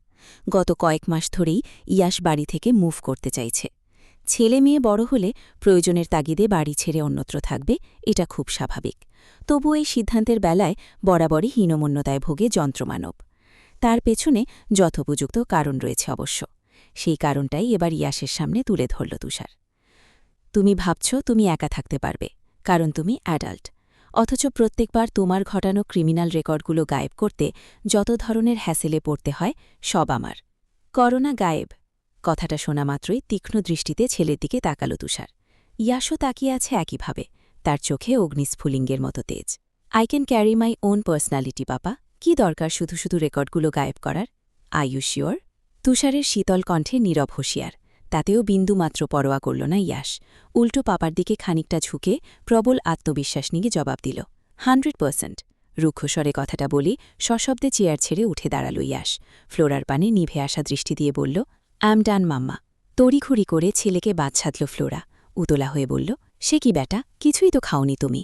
গত কয়েক মাস ধরেই ইয়াস বাড়ি থেকে মুভ করতে চাইছে। ছেলে মেয়ে বড় হলে প্রয়োজনের তাগিদে বাড়ি ছেড়ে অন্যত্র থাকবে, এটা খুব স্বাভাবিক। তবু এই সিদ্ধান্তের বেলায় বরাবরই হীনমন্যতায় ভোগে যন্ত্রমানব। তার পেছনে যথোপযুক্ত কারণ রয়েছে অবশ্য। সেই কারণটাই এবার ইয়াসের সামনে তুলে ধরল তুষার। তুমি ভাবছ তুমি একা থাকতে পারবে, কারণ তুমি অ্যাডাল্ট। অথচ প্রত্যেকবার তোমার ঘটানো ক্রিমিনাল রেকর্ডগুলো গায়েব করতে যত ধরনের হ্যাসেলে পড়তে হয়, সব আমার। করোনা গায়েব। কথাটা শোনা মাত্রই তীক্ষ্ণ দৃষ্টিতে ছেলের দিকে তাকাল তুষার। ইয়াসও তাকিয়ে আছে একইভাবে, তার চোখে অগ্নিস্ফুলিঙ্গের মতো তেজ। I can carry my own personality papa. কি দরকার শুধু শুধু রেকর্ডগুলো গায়েব করার? Are you sure? তুষারের শীতল কণ্ঠে নীরব হুঁশিয়ার, তাতেও বিন্দুমাত্র পরোয়া করল না ইয়াশ। উল্টো পাপার দিকে খানিকটা ঝুঁকে প্রবল আত্মবিশ্বাস নিয়ে জবাব দিল, 100%। রুক্ষস্বরে কথাটা বলি সশব্দে চেয়ার ছেড়ে উঠে দাঁড়াল ইয়াশ। ফ্লোরার পানে নিভে আসা দৃষ্টি দিয়ে বলল, অ্যাম ডান মাম্মা। তড়িঘড়ি করে ছেলেকে বাদ ছাদল ফ্লোরা। উতলা হয়ে বলল, সে কি ব্যাটা, কিছুই তো খাওনি তুমি।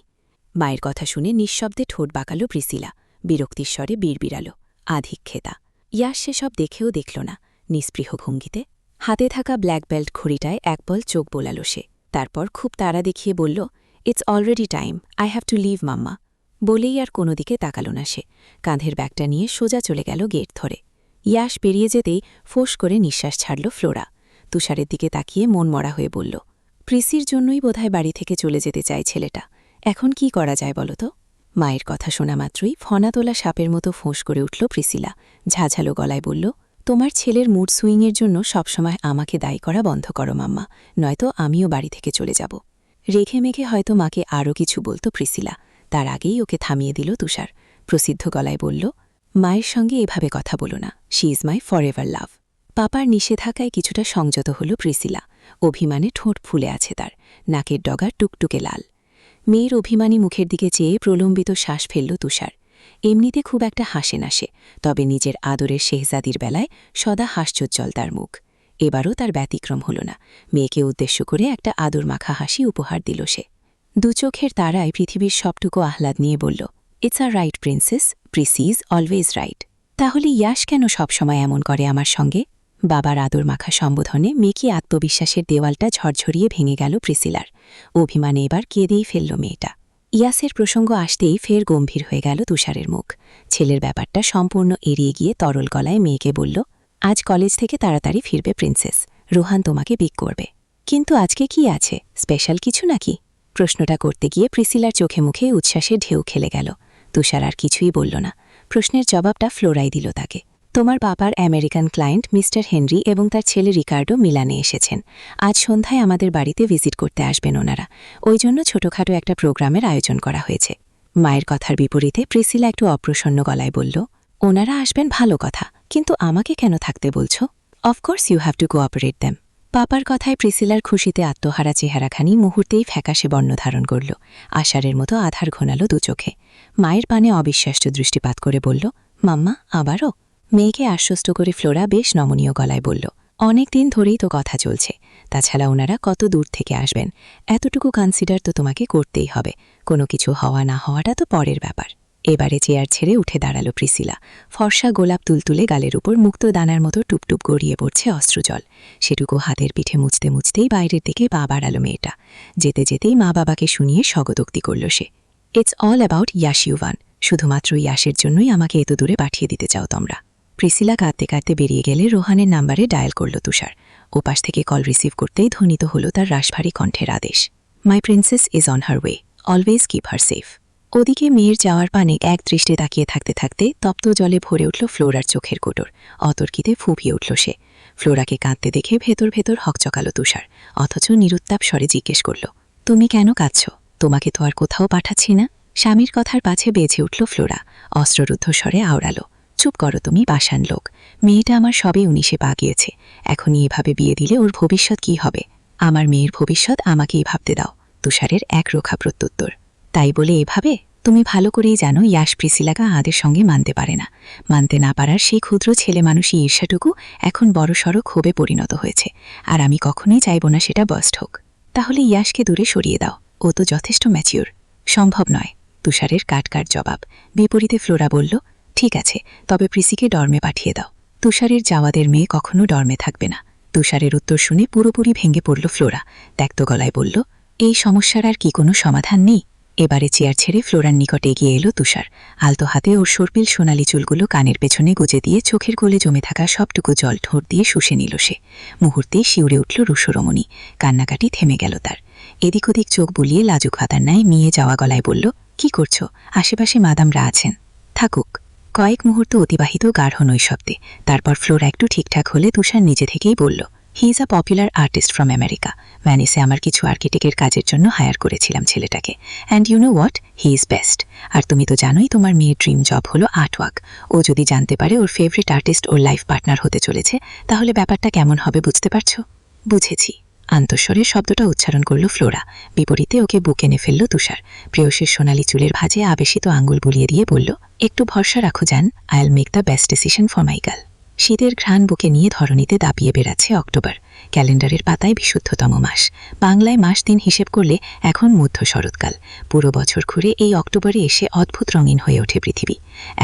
মায়ের কথা শুনে নিঃশব্দে ঠোঁট বাঁকাল প্রিসিলা। বিরক্তির স্বরে বিড়বিড়াল, আধিক্ষেতা। ইয়াশ সেসব দেখেও দেখল না, নিস্পৃহ ভঙ্গিতে হাতে থাকা ব্ল্যাক বেল্ট ঘড়িটায় একবল চোখ বোলাল সে। তারপর খুব তাড়া দেখিয়ে বলল, it's already time, I have to leave mamma. বলেই আর কোনো দিকে তাকাল না সে। কাঁধের ব্যাগটা নিয়ে সোজা চলে গেল গেট ধরে। ইয়াশ পেরিয়ে যেতেই ফোঁস করে নিঃশ্বাস ছাড়ল ফ্লোরা। তুষারের দিকে তাকিয়ে মন মরা হয়ে বলল, প্রিসির জন্যই বোধহয় বাড়ি থেকে চলে যেতে চায় ছেলেটা। এখন কি করা যায় বলো তো? মায়ের কথা শোনা মাত্রই ফনা তোলা সাপের মতো ফোঁস করে উঠল প্রিসিলা। ঝাঝালো গলায় বলল, তোমার ছেলের মুড সুইংয়ের জন্য সবসময় আমাকে দায়ী করা বন্ধ করো মাম্মা, নয়তো আমিও বাড়ি থেকে চলে যাব। রেখে মেঘে হয়তো মাকে আরও কিছু বলত প্রিসিলা, তার আগেই ওকে থামিয়ে দিল তুষার। প্রসিদ্ধ গলায় বলল, মায়ের সঙ্গে এভাবে কথা বলো না, শি ইজ মাই ফরএভার লাভ। পাপার নিষেধাজ্ঞায় কিছুটা সংযত হল প্রিসিলা। অভিমানে ঠোঁট ফুলে আছে তার, নাকের ডগা টুকটুকে লাল। মেয়ের অভিমানী মুখের দিকে চেয়ে প্রলম্বিত শ্বাস ফেলল তুষার। এমনিতে খুব একটা হাসে না সে, তবে নিজের আদরের শেহজাদির বেলায় সদা হাস্যোজ্জ্বল তার মুখ। এবারও তার ব্যতিক্রম হল না। মেয়েকে উদ্দেশ্য করে একটা আদর মাখা হাসি উপহার দিল সে। দুচোখের তারায় পৃথিবীর সবটুকু আহ্লাদ নিয়ে বলল, it's a right princess, Prissy is always right. তাহলে ইয়াশ কেন সবসময় এমন করে আমার সঙ্গে? বাবার আদর মাখা সম্বোধনে মেকি আত্মবিশ্বাসের দেওয়ালটা ঝরঝরিয়ে ভেঙে গেল প্রিসিলার। অভিমানে এবার কেঁদেই ফেলল মেয়েটা। ইয়াসের প্রসঙ্গ আসতেই ফের গম্ভীর হয়ে গেল তুষারের মুখ। ছেলের ব্যাপারটা সম্পূর্ণ এড়িয়ে গিয়ে তরল গলায় মেয়েকে বলল, আজ কলেজ থেকে তাড়াতাড়ি ফিরবে প্রিন্সেস, রোহান তোমাকে পিক করবে। কিন্তু আজকে কি আছে, স্পেশাল কিছু নাকি? প্রশ্নটা করতে গিয়ে প্রিসিলার চোখে মুখে উচ্ছ্বাসে ঢেউ খেলে গেল। তুষার আর কিছুই বলল না। প্রশ্নের জবাবটা ফ্লোরাই দিল তাকে। তোমার বাবার আমেরিকান ক্লায়েন্ট মিস্টার হেনরি এবং তার ছেলে রিকার্ডো মিলানে এসেছেন। আজ সন্ধ্যায় আমাদের বাড়িতে ভিজিট করতে আসবেন ওনারা। ওই জন্য ছোটখাটো একটা প্রোগ্রামের আয়োজন করা হয়েছে। মায়ের কথার বিপরীতে প্রিসিলা একটু অপ্রসন্ন গলায় বলল, ওনারা আসবেন ভালো কথা, কিন্তু আমাকে কেন থাকতে বলছো? Of course you have to cooperate them. পাপার কথায় প্রিসিলার খুশিতে আত্মহারা চেহারাখানি মুহূর্তেই ফ্যাকাশে বর্ণ ধারণ করল। আষাঢ়ের মতো আধার ঘনাল দুচোখে। মায়ের পানে অবিশ্বাস্য দৃষ্টিপাত করে বলল, মাম্মা আবারও? মেয়েকে আশ্বস্ত করে ফ্লোরা বেশ নমনীয় গলায় বলল, অনেক দিন ধরেই তো কথা চলছে। তাছাড়া ওনারা কত দূর থেকে আসবেন, এতটুকু কনসিডার তো তোমাকে করতেই হবে। কোনো কিছু হওয়া না হওয়াটা তো পরের ব্যাপার। এবারে চেয়ার ছেড়ে উঠে দাঁড়াল প্রিসিলা। ফর্সা গোলাপ তুলতুলে গালের উপর মুক্ত দানার মতো টুপটুপ গড়িয়ে পড়ছে অশ্রুজল। সেটুকু হাতের পিঠে মুছতে মুছতেই বাইরের দিকে পা বাড়াল মেয়েটা। যেতে যেতেই মা বাবাকে শুনিয়ে স্বগতোক্তি করল সে, it's all about Yash Yuvan. শুধুমাত্র ইয়াশের জন্যই আমাকে এত দূরে পাঠিয়ে দিতে চাও তোমরা। প্রিসিলা কাঁদতে কাঁদতে বেরিয়ে গেলে রোহানের নাম্বারে ডায়াল করল তুষার। ওপাশ থেকে কল রিসিভ করতেই ধ্বনিত হল তার রাশভারী কণ্ঠের আদেশ, my princess is on her way, always keep her safe. ওদিকে মেয়ের যাওয়ার পানে এক দৃষ্টে তাকিয়ে থাকতে থাকতে তপ্ত জলে ভরে উঠল ফ্লোরার চোখের কোটর। অতর্কিতে ফুঁপিয়ে উঠল সে। ফ্লোরাকে কাঁদতে দেখে ভেতর ভেতর হকচকাল তুষার, অথচ নিরুত্তাপ স্বরে জিজ্ঞেস করল, তুমি কেন কাঁদছ? তোমাকে তো আর কোথাও পাঠাচ্ছি না। স্বামীর কথার পাছে বেঁচে উঠল ফ্লোরা, অস্ত্ররুদ্ধ স্বরে আওড়ালো, চুপ করো তুমি বাসান লোক। মেয়েটা আমার সবে 19-এ পা গিয়েছে। এখনই এভাবে বিয়ে দিলে ওর ভবিষ্যৎ কি হবে? আমার মেয়ের ভবিষ্যৎ আমাকেই ভাবতে দাও। তুষারের এক রোখা প্রত্যুত্তর। তাই বলে এভাবে? তুমি ভালো করেই জানো ইয়াশ প্রিসিলাকে আমাদের সঙ্গে মানতে পারে না। মানতে না পারার সেই ক্ষুদ্র ছেলে মানুষই ঈর্ষাটুকু এখন বড়সড় ক্ষোভে পরিণত হয়েছে। আর আমি কখনোই চাইব না সেটা বাস্ট হোক। তাহলে ইয়াশকে দূরে সরিয়ে দাও, ও তো যথেষ্ট ম্যাচিওর। সম্ভব নয়, তুষারের কাটকাট জবাব। বিপরীতে ফ্লোরা বলল, ঠিক আছে, তবে প্রিসিকে ডর্মে পাঠিয়ে দাও। তুষারের জাওয়াদের মেয়ে কখনো ডর্মে থাকবে না। তুষারের উত্তর শুনে পুরোপুরি ভেঙে পড়ল ফ্লোরা। ত্যক্ত গলায় বলল, এই সমস্যার আর কি কোনো সমাধান নেই? এবারে চেয়ার ছেড়ে ফ্লোরার নিকটে এগিয়ে এলো তুষার। আলতো হাতে ওর সর্পিল সোনালি চুলগুলো কানের পেছনে গুজে দিয়ে চোখের কোলে জমে থাকা সবটুকু জল ঠোঁট দিয়ে শুষে নিল সে। মুহূর্তেই শিউরে উঠল রুষরমণী। কান্নাকাটি থেমে গেল তার। এদিক ওদিক চোখ বুলিয়ে লাজুক হাতার ন্যায় মিয়ে যাওয়া গলায় বলল, কি করছো? আশেপাশে মাদামরা আছেন, থাকুক। কয়েক মুহূর্ত অতিবাহিত গাঢ় নৈশব্দে। তারপর ফ্লোরা একটু ঠিকঠাক হলে তুষার নিজে থেকেই বলল, he is a popular artist from America. ভ্যানিসে আমার কিছু আর্কিটেক্টের কাজের জন্য হায়ার করেছিলাম ছেলেটাকে, and you know what, he is best. আর তুমি তো জানোই তোমার মেয়ের ড্রিম জব হলো আর্টওয়ার্ক। ও যদি জানতে পারে ওর ফেভারিট আর্টিস্ট ওর লাইফ পার্টনার হতে চলেছে, তাহলে ব্যাপারটা কেমন হবে বুঝতে পারছো? বুঝেছি, আন্তঃস্বরের শব্দটা উচ্চারণ করল ফ্লোরা। বিপরীতে ওকে বুকে এনে ফেলল তুষার। প্রেয়সীর সোনালি চুলের ভাঁজে আবেশিত আঙ্গুল বুলিয়ে দিয়ে বলল, একটু ভরসা রাখো জান, I will make the best decision for my girl. শীতের ঘ্রাণ বুকে নিয়ে ধরণীতে দাপিয়ে বেড়াচ্ছে অক্টোবর। ক্যালেন্ডারের পাতায় বিশুদ্ধতম মাস। বাংলায় মাস দিন হিসেব করলে এখন মধ্য শরৎকাল। পুরো বছর ঘুরে এই অক্টোবরে এসে অদ্ভুত রঙিন হয়ে ওঠে পৃথিবী।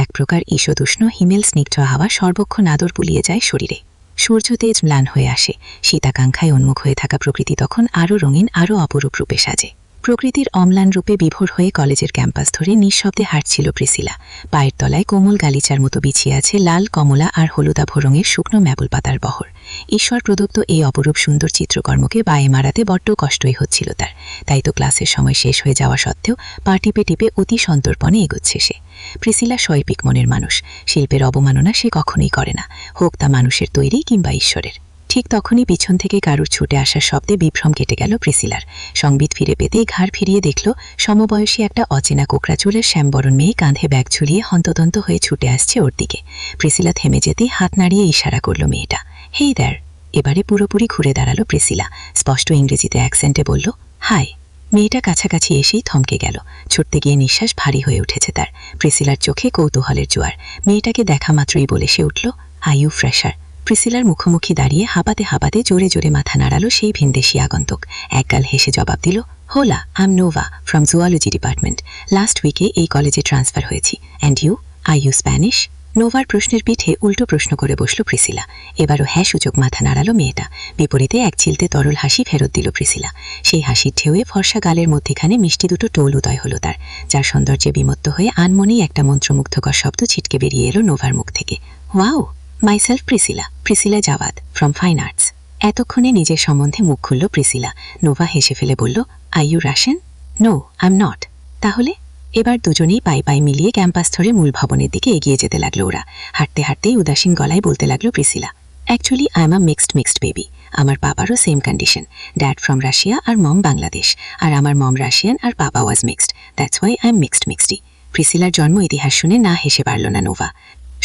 এক প্রকার ঈষদুষ্ণ হিমেল স্নিগ্ধ হাওয়া সর্বক্ষণ আদর বুলিয়ে যায় শরীরে। সূর্য তেজ ম্লান হয়ে আসে। শীতাকাঙ্ক্ষায় উন্মুখ হয়ে থাকা প্রকৃতি তখন আরও রঙিন, আরও অপরূপ রূপে সাজে। প্রকৃতির অম্লান রূপে বিভোর হয়ে কলেজের ক্যাম্পাস ধরে নিঃশব্দে হাঁটছিল প্রিসিলা। পায়ের তলায় কোমল গালিচার মতো বিছিয়ে আছে লাল, কমলা আর হলুদাভ রঙের শুকনো ম্যাপল পাতার বহর। ঈশ্বর প্রদত্ত এই অপরূপ সুন্দর চিত্রকর্মকে বায়ে মারাতে বড্ড কষ্টই হচ্ছিল তার। তাই তো ক্লাসের সময় শেষ হয়ে যাওয়া সত্ত্বেও পা টিপে টিপে অতি সন্তর্পণে এগোচ্ছে সে। প্রিসিলা শৈল্পিক মনের মানুষ। শিল্পের অবমাননা সে কখনোই করে না, হোক তা মানুষের তৈরি কিংবা ঈশ্বরের। ঠিক তখনই পিছন থেকে কারুর ছুটে আসার শব্দে বিভ্রম কেটে গেল প্রিসিলার। সংবিত ফিরে পেতেই ঘাড় ফিরিয়ে দেখল সমবয়সী একটা অচেনা কোকড়া চুলের শ্যামবরণ মেয়ে কাঁধে ব্যাগ ঝুলিয়ে হন্তদন্ত হয়ে ছুটে আসছে ওর দিকে। প্রিসিলা থেমে যেতেই হাত নাড়িয়ে ইশারা করল মেয়েটা, হেই দ্যার। এবারে পুরোপুরি ঘুরে দাঁড়ালো প্রিসিলা। স্পষ্ট ইংরেজিতে অ্যাকসেন্টে বলল, হাই। মেয়েটা কাছাকাছি এসেই থমকে গেল। ছুটতে গিয়ে নিঃশ্বাস ভারী হয়ে উঠেছে তার। প্রিসিলার চোখে কৌতূহলের জোয়ার। মেয়েটাকে দেখা মাত্রই বলে সে উঠল, আই ইউ ফ্রেশার। প্রিসিলার মুখোমুখি দাঁড়িয়ে হাঁপাতে হাঁপাতে জোরে জোরে মাথা নাড়ালো সেই ভিনদেশি আগন্তুক। একগাল হেসে জবাব দিল, হোলা, I am Nova from zoology department. Last উইকে এই কলেজে ট্রান্সফার হয়েছি। And you, are you Spanish? নোভার প্রশ্নের পিঠে উল্টো প্রশ্ন করে বসল প্রিসিলা। এবারও হ্যাঁ সূচক মাথা নাড়ালো মেয়েটা। বিপরীতে এক চিলতে তরল হাসি ফেরত দিল প্রিসিলা। সেই হাসির ঢেউয়ে ফর্সা গালের মধ্যেখানে মিষ্টি দুটো টোল উদয় হলো তার, যার সৌন্দর্যে বিমত্ত হয়ে আনমনেই একটা মন্ত্রমুগ্ধকর শব্দ ছিটকে বেরিয়ে এলো নোভার মুখ থেকে, wow. Myself Priscilla, Priscilla Jawad from fine arts. এতক্ষণে নিজের সম্বন্ধে মুখ খুলল প্রিসিলা। নোভা হেসে ফেলে বলল, are you Russian? No, I am not. তাহলে? এবার দুজনেই পায়ে পায়ে মিলিয়ে ক্যাম্পাস ধরে মূল ভবনের দিকে এগিয়ে যেতে লাগলো ওরা। হাঁটতে হাঁটতেই উদাসীন গলায় বলতে লাগলো Priscilla, actually I am a mixed baby. আমার বাবারও same condition, dad from Russia আর মম বাংলাদেশ, আর আমার মম রাশিয়ান আর বাবা was mixed, that's why I am mixedy. প্রিসিলার জন্ম ইতিহাস শুনে না হেসে পারল না নোভা।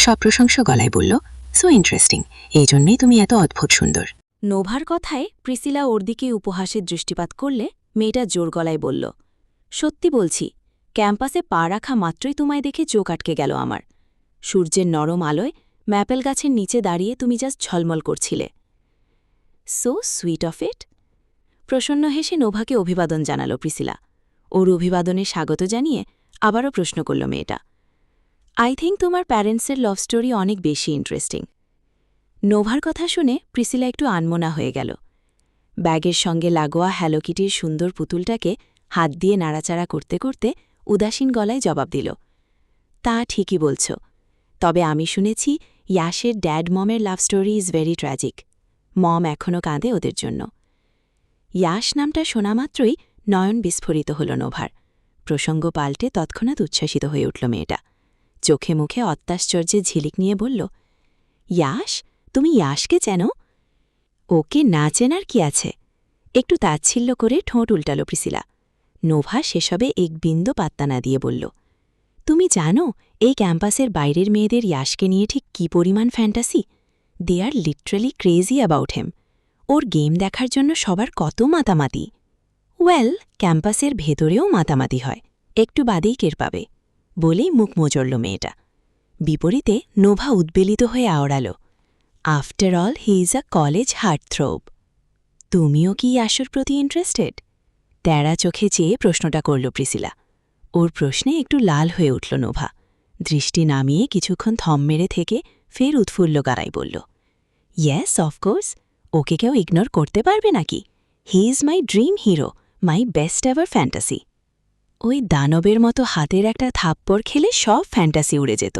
সপ্রশংস গলায় বলল, সো ইন্টারেস্টিং, এই জন্যই তুমি এত অদ্ভুত সুন্দর। নোভার কথায় প্রিসিলা ওর দিকে উপহাসের দৃষ্টিপাত করলে মেয়েটা জোর গলায় বলল, সত্যি বলছি, ক্যাম্পাসে পা রাখা মাত্রই তোমায় দেখে চোখ আটকে গেল আমার। সূর্যের নরম আলোয় ম্যাপেল গাছের নিচে দাঁড়িয়ে তুমি জাস্ট ঝলমল করছিলে। সো সুইট অফ ইট। প্রসন্ন হেসে নোভাকে অভিবাদন জানাল প্রিসিলা। ওর অভিবাদনে স্বাগত জানিয়ে আবারও প্রশ্ন করল মেয়েটা, আই থিঙ্ক তোমার প্যারেন্টসের লাভ স্টোরি অনেক বেশি ইন্টারেস্টিং। নোভার কথা শুনে প্রিসিলা একটু আনমনা হয়ে গেল। ব্যাগের সঙ্গে লাগোয়া হ্যালো কিটির সুন্দর পুতুলটাকে হাত দিয়ে নাড়াচাড়া করতে করতে উদাসীন গলায় জবাব দিল, তা ঠিকই বলছ, তবে আমি শুনেছি ইয়াশের ড্যাড মমের love story is very tragic. Mom এখনও কাঁদে ওদের জন্য। ইয়াশ নামটা শোনা মাত্রই নয়ন বিস্ফোরিত হল নোভার। প্রসঙ্গ পাল্টে তৎক্ষণাৎ উচ্ছ্বাসিত হয়ে উঠল মেয়েটা। চোখে মুখে অত্যাশ্চর্যে ঝিলিক নিয়ে বলল, ইয়াশ? তুমি ইয়াশকে চেনো? ওকে না চেনার কি আছে? একটু তাচ্ছিল্য করে ঠোঁট উল্টাল প্রিসিলা। নোভা সেসবে এক বিন্দু পাত্তা না দিয়ে বলল, তুমি জানো এই ক্যাম্পাসের বাইরের মেয়েদের ইয়াশকে নিয়ে ঠিক কী পরিমাণ fantasy? They are literally crazy about him. ওর গেম দেখার জন্য সবার কত মাতামাতি। ওয়েল, ক্যাম্পাসের ভেতরেও মাতামাতি হয়, একটু বাদেই টের পাবে, বলেই মুখ মোচড়ল মেয়েটা। বিপরীতে নোভা উদ্বেলিত হয়ে আওড়াল, after all he is a college heartthrob. তুমিও কি ইয়াশোর প্রতি ইন্টারেস্টেড? তেরা চোখে চেয়ে প্রশ্নটা করল প্রিসিলা। ওর প্রশ্নে একটু লাল হয়ে উঠল নোভা। দৃষ্টি নামিয়ে কিছুক্ষণ থম মেরে থেকে ফের উৎফুল্ল গাড়াই বলল, ইয়েস অফকোর্স, ওকে কেউ ইগনোর করতে পারবে নাকি? He is my dream hero, my best ever fantasy. ওই দানবের মতো হাতের একটা থাপ্পড় খেলে সব ফ্যান্টাসি উড়ে যেত।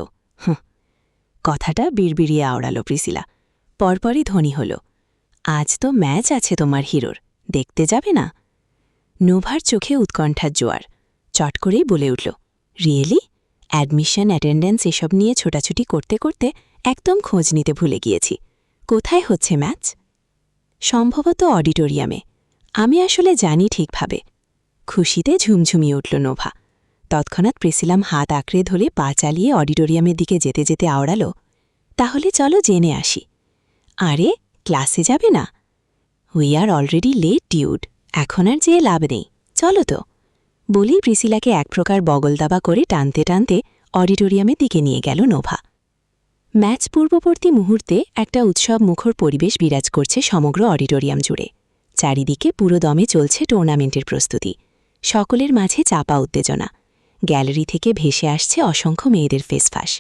কথাটা বিড়বিড়িয়ে আওড়াল প্রিসিলা। পরপরই ধ্বনি হল, আজ তো ম্যাচ আছে তোমার হিরোর, দেখতে যাবে না? নোভার চোখে উৎকণ্ঠার জোয়ার। চট করেই বলে উঠল, রিয়েলি? অ্যাডমিশন, অ্যাটেন্ডেন্স এসব নিয়ে ছোটাছুটি করতে করতে একদম খোঁজ নিতে ভুলে গিয়েছি। কোথায় হচ্ছে ম্যাচ? সম্ভবত অডিটোরিয়ামে। আমি আসলে জানি ঠিকভাবে। খুশিতে ঝুমঝুমিয়ে উঠল নোভা। তৎক্ষণাৎ প্রিসিলাম হাত আঁকড়ে ধরে পা চালিয়ে অডিটোরিয়ামের দিকে যেতে যেতে আওড়াল, তাহলে চলো জেনে আসি। আরে ক্লাসে যাবে না? We are already late dude, এখন আর যেয়ে লাভ নেই, চলো তো। বলেই প্রিসিলাকে এক প্রকার বগলদাবা করে টানতে টানতে অডিটোরিয়ামের দিকে নিয়ে গেল নোভা। ম্যাচ পূর্ববর্তী মুহূর্তে একটা উৎসব মুখর পরিবেশ বিরাজ করছে সমগ্র অডিটোরিয়াম জুড়ে। চারিদিকে পুরো দমে চলছে টুর্নামেন্টের প্রস্তুতি। সকলের মাঝে চাপা উত্তেজনা। গ্যালারি থেকে ভেসে আসছে অসংখ্য মেয়েদের ফেসফাস।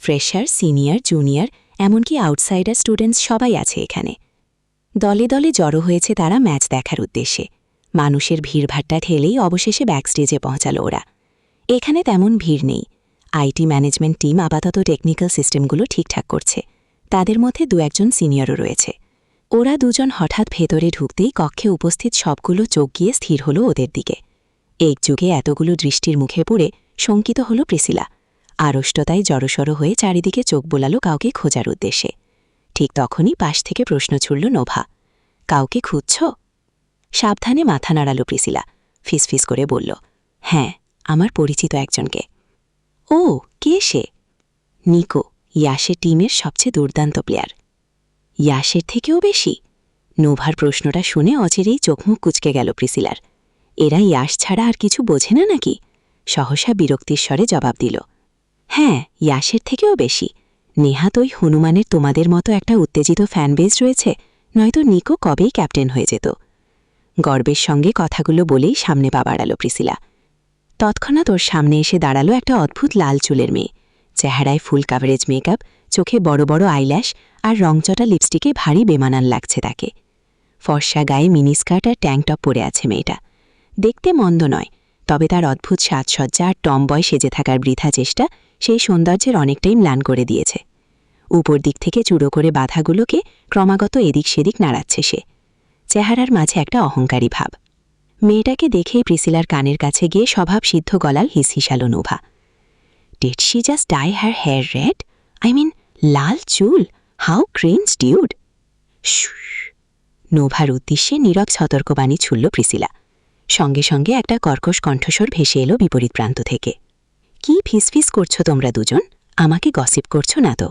ফ্রেশার, সিনিয়র, জুনিয়র, এমনকি আউটসাইডার স্টুডেন্টস সবাই আছে এখানে। দলে দলে জড়ো হয়েছে তারা ম্যাচ দেখার উদ্দেশ্যে। মানুষের ভিড়ভাট্টা ঠেলেই অবশেষে ব্যাকস্টেজে পৌঁছাল ওরা। এখানে তেমন ভিড় নেই। আইটি ম্যানেজমেন্ট টিম আপাতত টেকনিক্যাল সিস্টেমগুলো ঠিকঠাক করছে। তাদের মধ্যে দু-একজন সিনিয়রও রয়েছে। ওরা দুজন হঠাৎ ভেতরে ঢুকতেই কক্ষে উপস্থিত সবগুলো চোখ গিয়ে স্থির হল ওদের দিকে। একযুগে এতগুলো দৃষ্টির মুখে পড়ে শঙ্কিত হল প্রিসিলা। আড়ষ্টতায় জড়সড় হয়ে চারিদিকে চোখ বোলাল কাউকে খোঁজার উদ্দেশ্যে। ঠিক তখনই পাশ থেকে প্রশ্ন ছুড়ল নোভা, কাউকে খুঁজছ? সাবধানে মাথা নাড়াল প্রিসিলা, ফিসফিস করে বলল, হ্যাঁ, আমার পরিচিত একজনকে। ও, কে সে? নিকো, ইয়াশের টিমের সবচেয়ে দুর্দান্ত প্লেয়ার। ইয়াশের থেকেও বেশি? নোভার প্রশ্নটা শুনে অচিরেই চোখমুখ কুঁচকে গেল প্রিসিলার। এরা ইয়াশ ছাড়া আর কিছু বোঝে না নাকি? সহসা বিরক্তির স্বরে জবাব দিল, হ্যাঁ, ইয়াশের থেকেও বেশি। নেহাত ওই হনুমানের তোমাদের মতো একটা উত্তেজিত ফ্যানবেজ রয়েছে, নয়তো নিকো কবেই ক্যাপ্টেন হয়ে যেত। গর্বের সঙ্গে কথাগুলো বলেই সামনে পা বাড়াল প্রিসিলা। তৎক্ষণাৎ ওর সামনে এসে দাঁড়ালো একটা অদ্ভুত লাল চুলের মেয়ে। চেহারায় ফুল কাভারেজ মেকআপ, চোখে বড় বড় আইল্যাশ আর রংচটা লিপস্টিকে ভারী বেমানান লাগছে তাকে। ফর্সা গায়ে মিনিস্কার্ট আর ট্যাঙ্ক টপ পরে আছে মেয়েটা। দেখতে মন্দ নয়, তবে তার অদ্ভুত সাজসজ্জা আর টমবয় সেজে থাকার বৃথা চেষ্টা সেই সৌন্দর্যের অনেকটাই ম্লান করে দিয়েছে। উপর দিক থেকে চূড়ো করে বাধাগুলোকে ক্রমাগত এদিক সেদিক নাড়াচ্ছে সে। চেহারার মাঝে একটা অহংকারী ভাব। মেয়েটাকে দেখেই প্রিসিলার কানের কাছে গিয়ে স্বভাবসিদ্ধ গলাল হিসহিসাল Nova. Did she just dye her hair red? I mean, লাল চুল, হাউ ক্রেন্স ডিউড। নোভার উদ্দেশ্যে নীরব সতর্কবাণী ছুড়ল প্রিসিলা। সঙ্গে সঙ্গে একটা কর্কশ কণ্ঠস্বর ভেসে এলো বিপরীত প্রান্ত থেকে, কি ফিসফিস করছো তোমরা দুজন? আমাকে গসিপ করছো না তো?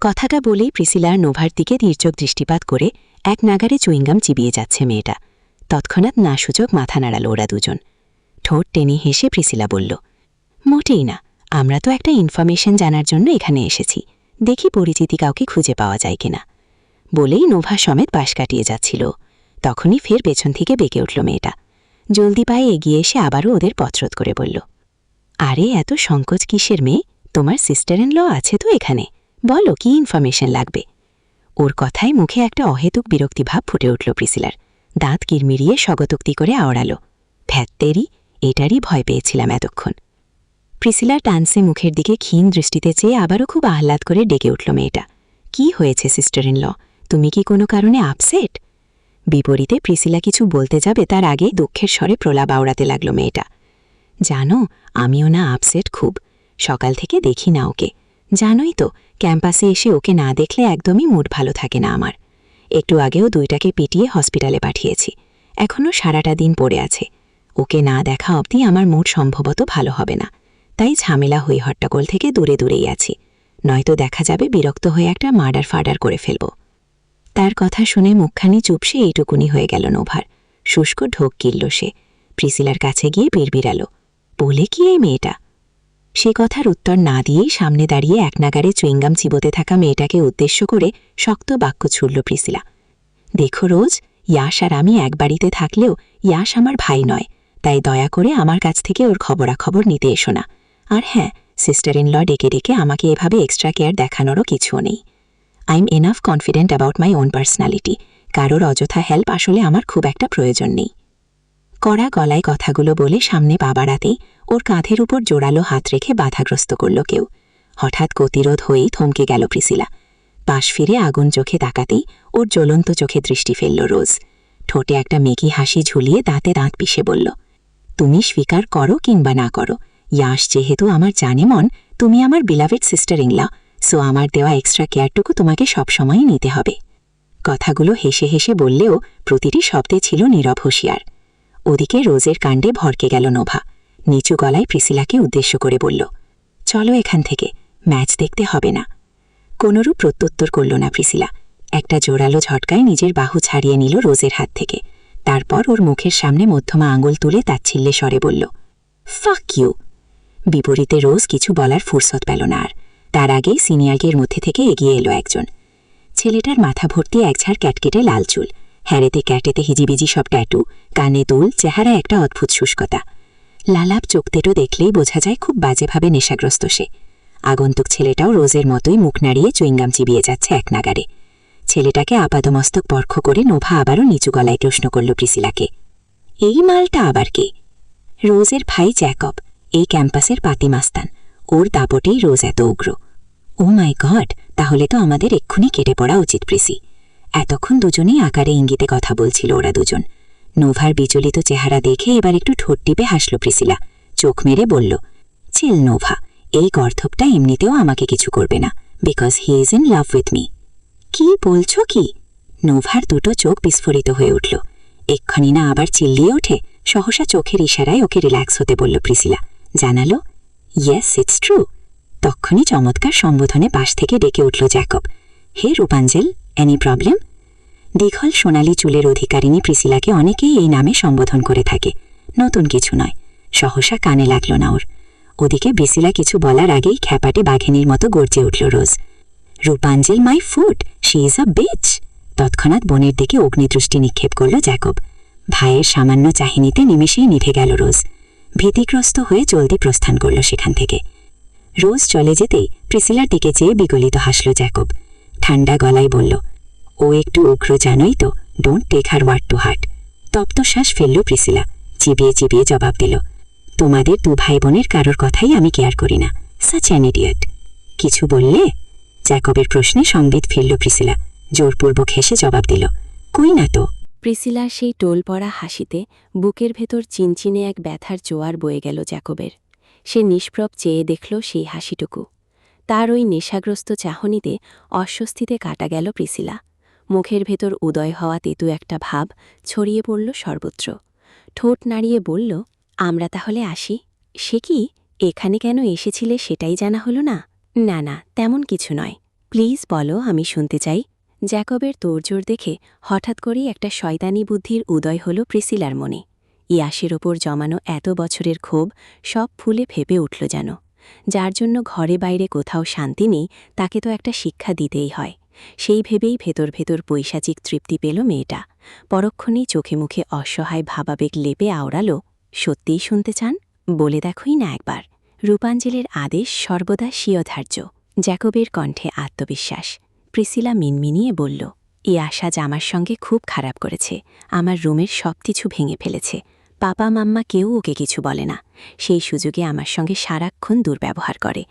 কথাটা বলেই প্রিসিলার নোভার দিকে তীর্যক দৃষ্টিপাত করে এক নাগারে চুইংগাম চিবিয়ে যাচ্ছে মেয়েটা। তৎক্ষণাৎ নাসূচক মাথা নাড়াল ওরা দুজন। ঠোঁট টেনে হেসে প্রিসিলা বলল, মোটেই না, আমরা তো একটা ইনফরমেশন জানার জন্য এখানে এসেছি, দেখি পরিচিতি কাউকে খুঁজে পাওয়া যায় কিনা। বলেই নোভা সমেত পাশ কাটিয়ে যাচ্ছিল। তখনই ফের পেছন থেকে বেঁকে উঠল মেয়েটা। জলদি পায়ে এগিয়ে এসে আবারও ওদের পথরোধ করে বলল, আরে এত সংকোচ কিসের মেয়ে? তোমার সিস্টার ইন ল আছে তো এখানে, বলো কি ইনফরমেশন লাগবে। ওর কথায় মুখে একটা অহেতুক বিরক্তিভাব ফুটে উঠল প্রিসিলার। দাঁত কিরমিরিয়ে স্বগতোক্তি করে আওড়াল, ভ্যাত্তেরি, এটারই ভয় পেয়েছিলাম এতক্ষণ। প্রিসিলার টানসে মুখের দিকে ক্ষীণ দৃষ্টিতে চেয়ে আবারও খুব আহ্লাদ করে ডেকে উঠল মেয়েটা, কি হয়েছে সিস্টার ইন ল? তুমি কি কোনো কারণে আপসেট? বিপরীতে প্রিসিলা কিছু বলতে যাবে তার আগে দুঃখের স্বরে প্রলাপ আওড়াতে লাগল মেয়েটা। জানো, আমিও না আপসেট খুব। সকাল থেকে দেখি না ওকে। জানোই তো, ক্যাম্পাসে এসে ওকে না দেখলে একদমই মুড ভালো থাকে না আমার। একটু আগেও দুইটাকে পিটিয়ে হসপিটালে পাঠিয়েছি, এখনও সারাটা দিন পড়ে আছে। ওকে না দেখা অবধি আমার মুড সম্ভবত ভালো হবে না, তাই ঝামেলা হই হট্টগোল থেকে দূরে দূরেই আছি, নয়তো দেখা যাবে বিরক্ত হয়ে একটা মার্ডার ফার্ডার করে ফেলব। তার কথা শুনে মুখখানি চুপসে এইটুকুনি হয়ে গেল নোভার। শুষ্ক ঢোক গিলল সে। প্রিসিলার কাছে গিয়ে বিড়বিড়াল, বলে কি এই মেয়েটা? সে কথার উত্তর না দিয়েই সামনে দাঁড়িয়ে এক নাগারে চুইংগাম চিবোতে থাকা মেয়েটাকে উদ্দেশ্য করে শক্ত বাক্য ছুড়ল প্রিসিলা। দেখো রোজ, ইয়াশ আর আমি এক বাড়িতে থাকলেও ইয়াশ আমার ভাই নয়, তাই দয়া করে আমার কাছ থেকে ওর খবরাখবর নিতে এসো না। আর হ্যাঁ, সিস্টার ইন ল ডেকে ডেকে আমাকে এভাবে এক্সট্রা কেয়ার দেখানোরও কিছুও নেই। I am enough confident about my own personality. কারোর অযথা হেল্প আসলে আমার খুব একটা প্রয়োজন নেই। কড়া গলায় কথাগুলো বলে সামনে পা বাড়াতেই ওর কাঁধের উপর জোরালো হাত রেখে বাধাগ্রস্ত করল কেউ। হঠাৎ গতিরোধ হয়েই থমকে গেল প্রিসিলা। পাশ ফিরে আগুন চোখে তাকাতেই ওর জ্বলন্ত চোখে দৃষ্টি ফেলল রোজ। ঠোঁটে একটা মেকি হাসি ঝুলিয়ে দাঁতে দাঁত পিষে বলল, তুমি স্বীকার করো কিংবা না করো, ইয়াশ যেহেতু আমার জানে মন, তুমি আমার beloved sister in law, so আমার দেওয়া এক্সট্রা কেয়ারটুকু তোমাকে সবসময়ই নিতে হবে। কথাগুলো হেসে হেসে বললেও প্রতিটি শব্দে ছিল নীরব হুঁশিয়ার। ওদিকে রোজের কাণ্ডে ভরকে গেল নোভা। নিচু গলায় প্রিসিলাকে উদ্দেশ্য করে বলল, চলো এখান থেকে, ম্যাচ দেখতে হবে না। কোনরূপ প্রত্যুত্তর করল না প্রিসিলা। একটা জোরালো ঝটকায় নিজের বাহু ছাড়িয়ে নিল রোজের হাত থেকে। তারপর ওর মুখের সামনে মধ্যমা আঙুল তুলে তাচ্ছিল্যে স্বরে বলল, ফাক ইউ। বিপরীতে রোজ কিছু বলার ফুরসত পেল না আর। তার আগেই সিনিয়রদের মধ্যে থেকে এগিয়ে এলো একজন। ছেলেটার মাথা ভর্তি একঝাড় ক্যাটকেটে লাল চুল, হ্যারেতে ক্যাটেতে হিজিবিজি সব ট্যাটু, কানে দুল, চেহারা একটা অদ্ভুত শুষ্কতা। লালাপ চোখতেটো দেখলেই বোঝা যায় খুব বাজেভাবে নেশাগ্রস্ত সে। আগন্তুক ছেলেটাও রোজের মতোই মুখ নাড়িয়ে চুইংগাম চিবিয়ে যাচ্ছে এক নাগারে। ছেলেটাকে আপাদমস্তক পরখ করে নোভা আবারও নিচু গলায় প্রশ্ন করল প্রিসিলাকে, এই মালটা আবার কে? রোজের ভাই জ্যাকব, এই ক্যাম্পাসের পাতিমাস্তান। ওর দাপটেই রোজ এত উগ্র। ও মাই গড, তাহলে তো আমাদের এক্ষুনি কেটে পড়া উচিত প্রিসি। এতক্ষণ দুজনেই আকারে ইঙ্গিতে কথা বলছিল ওরা দুজন। নোভার বিচলিত চেহারা দেখে এবার একটু ঠোঁট টিপে হাসল প্রিসিলা। চোখ মেরে বলল, চিল নোভা, এই গর্ধবটা এমনিতেও আমাকে কিছু করবে না, because he is in love with me. কি বলছ কি? নোভার দুটো চোখ বিস্ফোরিত হয়ে উঠল। এক্ষুনি না আবার চিল্লিয়ে ওঠে। সহসা চোখের ইশারায় ওকে রিল্যাক্স হতে বলল প্রিসিলা। জানালো, ইয়েস ইটস ট্রু। তক্ষণই চমৎকার সম্বোধনে পাশ থেকে ডেকে উঠল জ্যাকব, হে রূপাঞ্জেল, এনি প্রবলেম? দীঘল সোনালি চুলের অধিকারিণী প্রিসিলাকে অনেকেই এই নামে সম্বোধন করে থাকে, নতুন কিছু নয়। সহসা কানে লাগল না ওর। ওদিকে প্রিসিলা কিছু বলার আগেই খ্যাপাটে বাঘিনীর মতো গর্জে উঠল Rose, Rapunzel my foot, she is a bitch. তৎক্ষণাৎ বোনের দিকে অগ্নিদৃষ্টি নিক্ষেপ করল জ্যাকব। ভাইয়ের সামান্য চাহিনিতে নিমেষেই নিভে গেল রোজ। ভীতিগ্রস্ত হয়ে জলদি প্রস্থান করল সেখান থেকে। রোজ চলে যেতেই প্রিসিলার দিকে চেয়ে বিগলিত হাসল জ্যাকব। ঠান্ডা গলায় বলল, ও একটু উগ্র জানোই তো, don't take her word to heart. তপ্ত শ্বাস ফেলল প্রিসিলা। চিবিয়ে চিবিয়ে জবাব দিল, তোমাদের দু ভাই বোনের কারোর কথাই আমি কেয়ার করি না, সাচ অ্যান ইডিয়ট। কিছু বললে? জ্যাকবের প্রশ্নে সংবিত ফেলল প্রিসিলা। জোরপূর্বক হেসে জবাব দিল, কই না তো। প্রিসিলার সেই টোল পড়া হাসিতে বুকের ভেতর চিনচিনে এক ব্যথার জোয়ার বয়ে গেল জ্যাকবের। সে নিষ্প্রভ চেয়ে দেখল সেই হাসিটুকু। তার ওই নেশাগ্রস্ত চাহনিতে অস্বস্তিতে কাটা গেল প্রিসিলা। মুখের ভেতর উদয় হওয়া তেতু একটা ভাব ছড়িয়ে পড়ল সর্বত্র। ঠোঁট নাড়িয়ে বলল, আমরা তাহলে আসি। সে কি, এখানে কেন এসেছিলে সেটাই জানা হলো না? না না, তেমন কিছু নয়, প্লিজ বলো, আমি শুনতে চাই। জ্যাকবের তোড়জোড় দেখে হঠাৎ করেই একটা শয়তানি বুদ্ধির উদয় হল প্রিসিলার মনে। ইয়াসের ওপর জমানো এত বছরের ক্ষোভ সব ফুলে ফেপে উঠল যেন। যার জন্য ঘরে বাইরে কোথাও শান্তি নেই, তাকে তো একটা শিক্ষা দিতেই হয়। সেই ভেবেই ভেতর ভেতর পৈশাচিক তৃপ্তি পেল মেয়েটা। পরক্ষণেই চোখে মুখে অসহায় ভাবাবেগ লেপে আওড়াল, সত্যিই শুনতে চান? বলে দেখোই না একবার। রূপাঞ্জলের আদেশ সর্বদা স্বীয়ধার্য। জ্যাকবের কণ্ঠে আত্মবিশ্বাস। প্রিসিলা মিনমিনিয়ে বলল, এই আশাজ আমার সঙ্গে খুব খারাপ করেছে। আমার রুমের সব কিছু ভেঙে ফেলেছে। পাপা মাম্মা কেউ ওকে কিছু বলে না। সেই সুযোগে আমার সঙ্গে সারাক্ষণ দুর্ব্যবহার করে।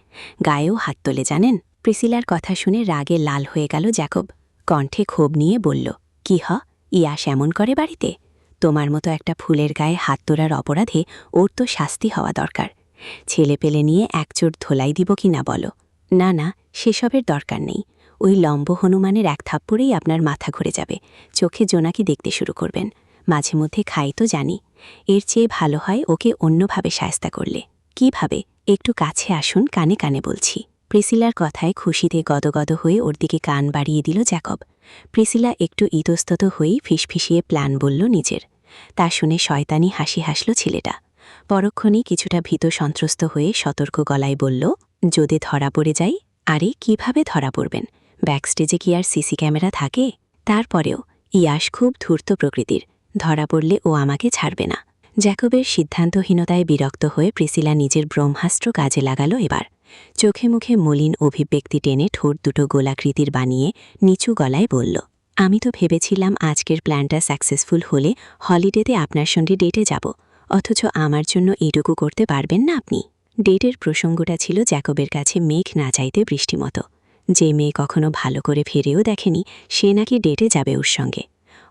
গায়েও হাত তোলে জানেন। প্রিসিলার কথা শুনে রাগে লাল হয়ে গেল জ্যাকব। কণ্ঠে ক্ষোভ নিয়ে বলল, কি ইয়াস এমন করে বাড়িতে? তোমার মতো একটা ফুলের গায়ে হাত তোলার অপরাধে ওর তো শাস্তি হওয়া দরকার। ছেলেপেলে নিয়ে একচোট ধোলাই দিব কি না বলো? না না, সেসবের দরকার নেই। ওই লম্ব হনুমানের এক থাপ্পড়েই আপনার মাথা ঘুরে যাবে, চোখে জোনাকি দেখতে শুরু করবেন। মাঝে মধ্যে খাই তো জানি। এর চেয়ে ভালো হয় ওকে অন্যভাবে শায়েস্তা করলে। কিভাবে? একটু কাছে আসুন, কানে কানে বলছি। প্রিসিলার কথায় খুশিতে গদগদ হয়ে ওর দিকে কান বাড়িয়ে দিল জ্যাকব। প্রিসিলা একটু ইতস্তত হয়েই ফিসফিসিয়ে প্ল্যান বলল নিজের। তা শুনে শয়তানি হাসি হাসল ছেলেটা। পরক্ষণেই কিছুটা ভীত সন্ত্রস্ত হয়ে সতর্ক গলায় বলল, যদি ধরা পড়ে যাই? আরে কিভাবে ধরা পড়বেন? ব্যাকস্টেজে কি আর সিসি ক্যামেরা থাকে? তারপরেও ইয়াস খুব ধূর্ত প্রকৃতির, ধরা পড়লে ও আমাকে ছাড়বে না। জ্যাকবের সিদ্ধান্তহীনতায় বিরক্ত হয়ে প্রিসিলা নিজের ব্রহ্মাস্ত্র কাজে লাগাল এবার। চোখে মুখে মলিন অভিব্যক্তি টেনে ঠোঁট দুটো গোলাকৃতির বানিয়ে নিচু গলায় বলল, আমি তো ভেবেছিলাম আজকের প্ল্যানটা সাকসেসফুল হলে হলিডেতে আপনার সঙ্গে ডেটে যাব, অথচ আমার জন্য এইটুকু করতে পারবেন না আপনি। ডেটের প্রসঙ্গটা ছিল জ্যাকবের কাছে মেঘ না চাইতে বৃষ্টিমতো। যে মেয়ে কখনো ভালো করে ফিরেও দেখেনি, সে নাকি ডেটে যাবে ওর সঙ্গে।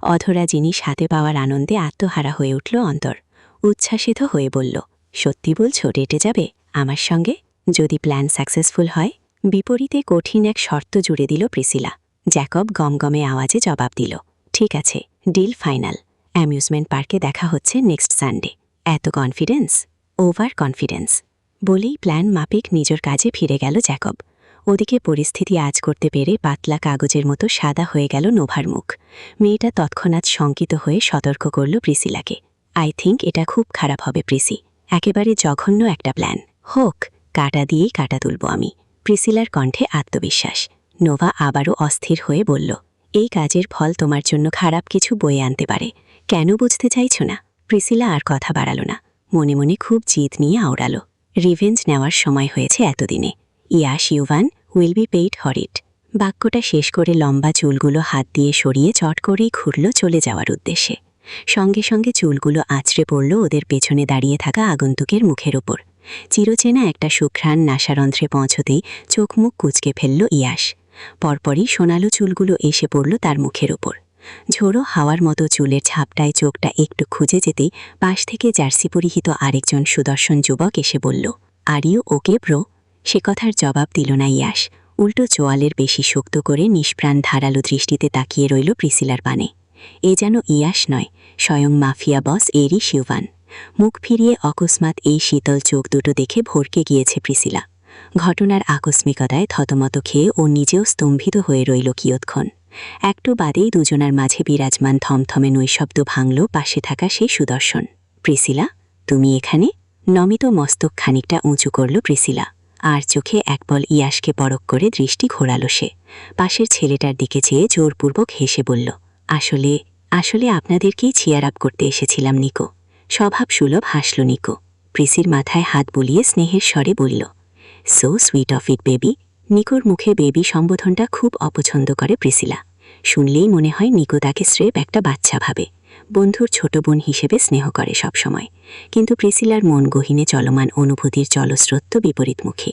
অধরা জিনিস হাতে পাওয়ার আনন্দে আত্মহারা হয়ে উঠল অন্তর। উচ্ছ্বাসিত হয়ে বলল, সত্যি বলছো ডেটে যাবে আমার সঙ্গে? যদি প্ল্যান সাকসেসফুল হয়? বিপরীতে কঠিন এক শর্ত জুড়ে দিল প্রিসিলা। জ্যাকব গমগমে আওয়াজে জবাব দিল, ঠিক আছে, ডিল ফাইনাল। অ্যামিউজমেন্ট পার্কে দেখা হচ্ছে নেক্সট সানডে। এত কনফিডেন্স? Over confidence. বলেই প্ল্যান মাফিক নিজের কাজে ফিরে গেল জ্যাকব। ওদিকে পরিস্থিতি আজ করতে পেরে পাতলা কাগজের মতো সাদা হয়ে গেল নোভার মুখ। মেয়েটা তৎক্ষণাৎ শঙ্কিত হয়ে সতর্ক করল প্রিসিলাকে, আই থিঙ্ক এটা খুব খারাপ হবে প্রিসি, একেবারে জঘন্য একটা প্ল্যান। হোক, কাটা দিয়েই কাটা তুলব আমি। প্রিসিলার কণ্ঠে আত্মবিশ্বাস। নোভা আবারও অস্থির হয়ে বলল, এই কাজের ফল তোমার জন্য খারাপ কিছু বয়ে আনতে পারে, কেন বুঝতে চাইছ না? প্রিসিলা আর কথা বাড়াল না, মনে মনে খুব জিদ নিয়ে আওড়াল, রিভেঞ্জ নেওয়ার সময় হয়েছে এতদিনে। Yash Yuvan will be paid for it. বাক্যটা শেষ করে লম্বা চুলগুলো হাত দিয়ে সরিয়ে চট করেই ঘুরল চলে যাওয়ার উদ্দেশ্যে। সঙ্গে সঙ্গে চুলগুলো আছড়ে পড়ল ওদের পেছনে দাঁড়িয়ে থাকা আগন্তুকের মুখের ওপর। চিরচেনা একটা সুঘ্রাণ নাসারন্ধ্রে পৌঁছতেই চোখ মুখ কুঁচকে ফেলল ইয়াশ। পরপরই সোনালো চুলগুলো এসে পড়ল তার মুখের ওপর। ঝোড়ো হাওয়ার মতো চুলের ঝাপটায় চোখটা একটু খুঁজে যেতেই পাশ থেকে জার্সি পরিহিত আরেকজন সুদর্শন যুবক এসে বলল, আর ইউ ওকে ব্রো? সে কথার জবাব দিল না ইয়াশ, উল্টো চোয়ালের বেশি শক্ত করে নিষ্প্রাণ ধারালো দৃষ্টিতে তাকিয়ে রইল প্রিসিলার পানে। এ যেন ইয়াশ নয়, স্বয়ং মাফিয়া বস এরি শিউভান। মুখ ফিরিয়ে অকস্মাৎ এই শীতল চোখ দুটো দেখে ভরকে গিয়েছে প্রিসিলা। ঘটনার আকস্মিকতায় থতমত খেয়ে ও নিজেও স্তম্ভিত হয়ে রইল কিয়ৎক্ষণ। একটু বাদেই দুজনার মাঝে বিরাজমান থমথমে নৈশব্দ ভাঙল পাশে থাকা সেই সুদর্শন। প্রিসিলা, তুমি এখানে? নমিত মস্তক খানিকটা উঁচু করল প্রিসিলা, আর চোখে একপল ইয়াশকে পরখ করে দৃষ্টি ঘোরাল সে। পাশের ছেলেটার দিকে চেয়ে জোরপূর্বক হেসে বলল, আসলে আপনাদেরকেই চিয়ার আপ করতে এসেছিলাম নিকো। স্বভাবসুলভ হাসল নিকো। প্রিসির মাথায় হাত বুলিয়ে স্নেহের স্বরে বলল, so sweet of it baby. নিকোর মুখে বেবি সম্বোধনটা খুব অপছন্দ করে প্রিসিলা। শুনলেই মনে হয় নিকো তাকে স্রেফ একটা বাচ্চা ভাবে, বন্ধুর ছোট বোন হিসেবে স্নেহ করে সবসময়। কিন্তু প্রিসিলার মন গহীনে চলমান অনুভূতির জলস্রোত বিপরীতমুখী।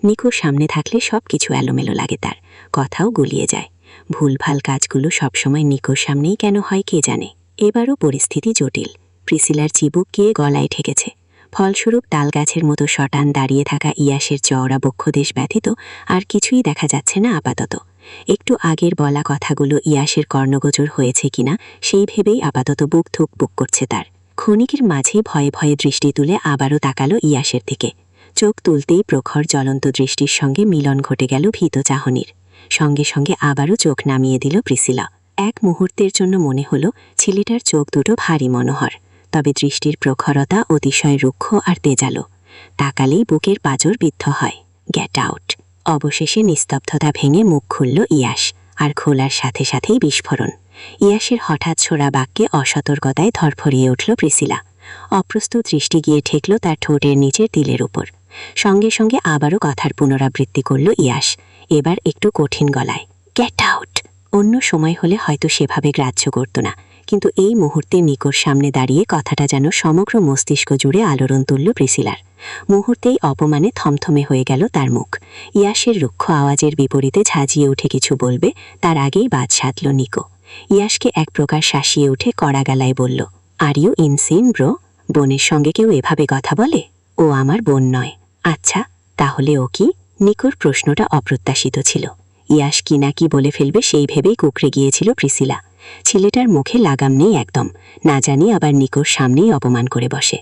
নিকোর সামনে থাকলে সব কিছু এলোমেলো লাগে, তার কথাও গুলিয়ে যায়। ভুলভাল কাজগুলো সবসময় নিকোর সামনেই কেন হয় কে জানে। এবারও পরিস্থিতি জটিল। প্রিসিলার চিবুক গিয়ে গলায় ঠেকেছে। ফলস্বরূপ তালগাছের মতো শটান দাঁড়িয়ে থাকা ইয়াশের চওড়া বক্ষদেশ ব্যতীত আর কিছুই দেখা যাচ্ছে না আপাতত। একটু আগের বলা কথাগুলো ইয়াশের কর্ণগোচর হয়েছে কিনা সেই ভেবেই আপাতত বুক ধুকপুক করছে তার। ক্ষণিকের মাঝেই ভয়ে ভয়ে দৃষ্টি তুলে আবারও তাকালো ইয়াশের দিকে। চোখ তুলতেই প্রখর জ্বলন্ত দৃষ্টির সঙ্গে মিলন ঘটে গেল ভীত চাহনির। সঙ্গে সঙ্গে আবারও চোখ নামিয়ে দিল প্রিসিলা। এক মুহূর্তের জন্য মনে হলো ছেলেটার চোখ দুটো ভারী মনোহর, তবে দৃষ্টির প্রখরতা অতিশয় রুক্ষ আর তেজালো। তাকালেই বুকের পাঁজর বিদ্ধ হয়। Get out. অবশেষে নিস্তব্ধতা ভেঙে মুখ খুলল ইয়াশ, আর খোলার সাথে সাথেই বিস্ফোরণ। ইয়াশের হঠাৎ ছোড়া বাক্যে অসতর্কতায় ধরফরিয়ে উঠল প্রিসিলা। অপ্রস্তুত দৃষ্টি গিয়ে ঠেকল তার ঠোঁটের নিচের তিলের উপর। সঙ্গে সঙ্গে আবারও কথার পুনরাবৃত্তি করল ইয়াশ, এবার একটু কঠিন গলায়, গেট আউট। অন্য সময় হলে হয়তো সেভাবে গ্রাহ্য করত না, কিন্তু এই মুহূর্তে নিকোর সামনে দাঁড়িয়ে কথাটা যেন সমগ্র মস্তিষ্ক জুড়ে আলোড়ন তুলল প্রিসিলার। মুহূর্তেই অপমানে থমথমে হয়ে গেল তার মুখ। ইয়াশের রুক্ষ আওয়াজের বিপরীতে ঝাঁঝিয়ে উঠে কিছু বলবে তার আগেই বাদ সাধল নিকো। ইয়াশকে এক প্রকার শাসিয়ে উঠে কড়া গলায় বলল, আর ইউ ইনসেন ব্রো? বোনের সঙ্গে কেউ এভাবে কথা বলে? ও আমার বোন নয়। আচ্ছা, তাহলে ও কি? নিকোর প্রশ্নটা অপ্রত্যাশিত ছিল। ইয়াশ কি না কি বলে ফেলবে সেই ভেবেই কুকড়ে গিয়েছিল প্রিসিলা। ছেলেটার মুখে লাগাম নেই একদম, না জানি আবার নিকোর সামনেই অপমান করে বসে।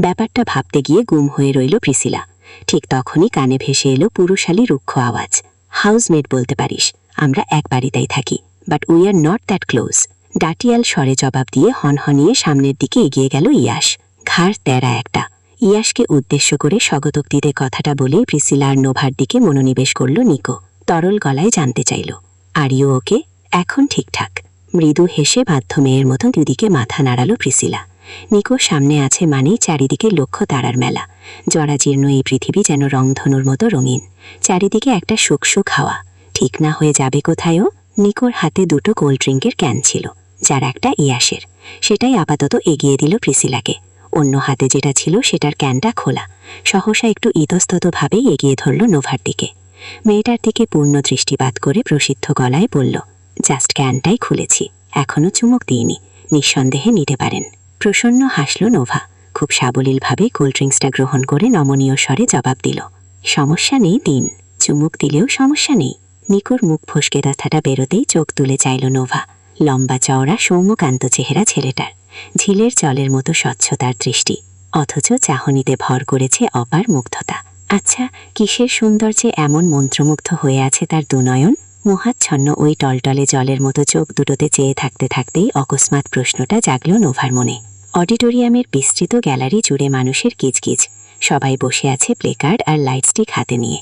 ব্যাপারটা ভাবতে গিয়ে গুম হয়ে রইল প্রিসিলা। ঠিক তখনই কানে ভেসে এলো পুরুষালী রুক্ষ আওয়াজ, হাউসমেট বলতে পারিস, আমরা এক বাড়িতেই থাকি, but we are not that close. ডাটিয়াল স্বরে জবাব দিয়ে হনহনিয়ে সামনের দিকে এগিয়ে গেল ইয়াশ। ঘাড় তেরা একটা। ইয়াশকে উদ্দেশ্য করে স্বগতোক্তিতে কথাটা বলেই প্রিসিলা আর নোভার দিকে মনোনিবেশ করল নিকো। তরল গলায় জানতে চাইল, আর ইউ ওকে? এখন ঠিকঠাক। মৃদু হেসে বাধ্য মেয়ের মতো দুদিকে মাথা নাড়ালো প্রিসিলা। নিকো সামনে আছে মানেই চারিদিকে লক্ষ্য তারার মেলা। জরাজীর্ণ এই পৃথিবী যেন রংধনুর মতো রঙিন। চারিদিকে একটা শুকশুক হাওয়া। ঠিক না হয়ে যাবে কোথায়ও। নিকোর হাতে দুটো কোল্ড ড্রিঙ্কের ক্যান ছিল, যার একটা ইয়াশের। সেটাই আপাতত এগিয়ে দিল প্রিসিলাকে। অন্য হাতে যেটা ছিল সেটার ক্যানটা খোলা। সহসা একটু ইতস্ততভাবেই এগিয়ে ধরল নোভার দিকে। মেয়েটার দিকে পূর্ণ দৃষ্টিপাত করে প্রসিদ্ধ গলায় বলল, জাস্ট ক্যানটাই খুলেছি, এখনও চুমুক দিইনি, নিঃসন্দেহে নিতে পারেন। প্রসন্ন হাসল নোভা। খুব সাবলীলভাবে কোল্ড ড্রিঙ্কসটা গ্রহণ করে নমনীয় স্বরে জবাব দিল, সমস্যা নেই দিন, চুমুক দিলেও সমস্যা নেই। নিকোর মুখ ফসকে কথাটা বেরোতেই চোখ তুলে চাইল নোভা। লম্বা চওড়া সৌম্যকান্ত চেহারা ছেলেটার, ঝিলের জলের মতো স্বচ্ছতার দৃষ্টি, অথচ চাহনিতে ভর করেছে অপার মুগ্ধতা। আচ্ছা, কিসের সৌন্দর্যে এমন মন্ত্রমুগ্ধ হয়ে আছে তার দুনয়ন? মোহাচ্ছন্ন ওই টলটলে জলের মতো চোখ দুটোতে চেয়ে থাকতে থাকতেই অকস্মাৎ প্রশ্নটা জাগল নোভার মনে। অডিটোরিয়ামের বিস্তৃত গ্যালারি জুড়ে মানুষের কিচকিচ, সবাই বসে আছে প্লেকার্ড আর লাইটস্টিক হাতে নিয়ে।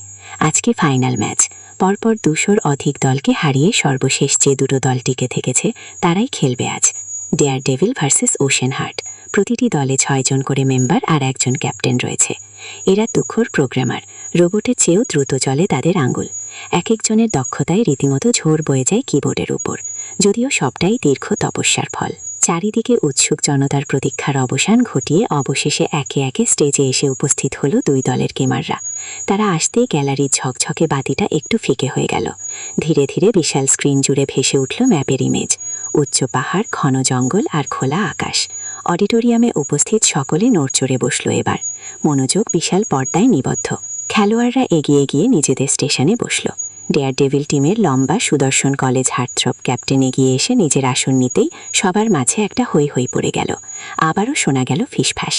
আজকে ফাইনাল ম্যাচ, পরপর 200-র অধিক দলকে হারিয়ে সর্বশেষ যে দুটো দল টিকে থেকেছে তারাই খেলবে আজ। Daredevil versus ocean heart. প্রতিটি দলে 6 জন করে মেম্বার আর একজন ক্যাপ্টেন রয়েছে। এরা তুখোড় প্রোগ্রামার, রোবটের চেয়েও দ্রুত চলে তাদের আঙুল। এক একজনের দক্ষতায় রীতিমতো ঝোর বয়ে যায় কিবোর্ডের উপর, যদিও সবটাই দীর্ঘ তপস্যার ফল। চারিদিকে উৎসুক জনতার প্রতীক্ষার অবসান ঘটিয়ে অবশেষে একে একে স্টেজে এসে উপস্থিত হলো দুই দলের গেমাররা। তারা আসতেই গ্যালারির ঝকঝকে বাতিটা একটু ফিকে হয়ে গেল। ধীরে ধীরে বিশাল স্ক্রিন জুড়ে ভেসে উঠল ম্যাপের ইমেজ। উচ্চ পাহাড়, ঘন জঙ্গল আর খোলা আকাশ। অডিটোরিয়ামে উপস্থিত সকলে নড়চড়ে বসল এবার, মনোযোগ বিশাল পর্দায় নিবদ্ধ। খেলোয়াড়রা এগিয়ে গিয়ে নিজেদের স্টেশনে বসল। ডেয়ারডেভিল টিমের লম্বা সুদর্শন কলেজ হার্টথ্রব ক্যাপ্টেন এগিয়ে এসে নিজের আসন নিতেই সবার মাঝে একটা হৈ হৈ পড়ে গেল। আবারও শোনা গেল ফিসফাস।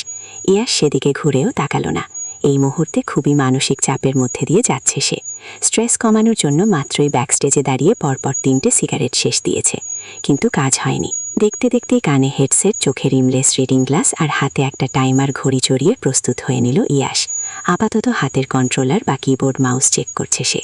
ইয়াস সেদিকে ঘুরেও তাকালো না। এই মুহূর্তে খুবই মানসিক চাপের মধ্যে দিয়ে যাচ্ছে সে। স্ট্রেস কমানোর জন্য মাত্রই ব্যাকস্টেজে দাঁড়িয়ে পরপর 3টে সিগারেট শেষ দিয়েছে, কিন্তু কাজ হয়নি। দেখতে দেখতেই কানে হেডসেট, চোখে রিমলেস রিডিং গ্লাস আর হাতে একটা টাইমার ঘড়ি চড়িয়ে প্রস্তুত হয়ে নিল ইয়াস। আপাতত হাতের কন্ট্রোলার বা কিবোর্ড মাউস চেক করছে সে।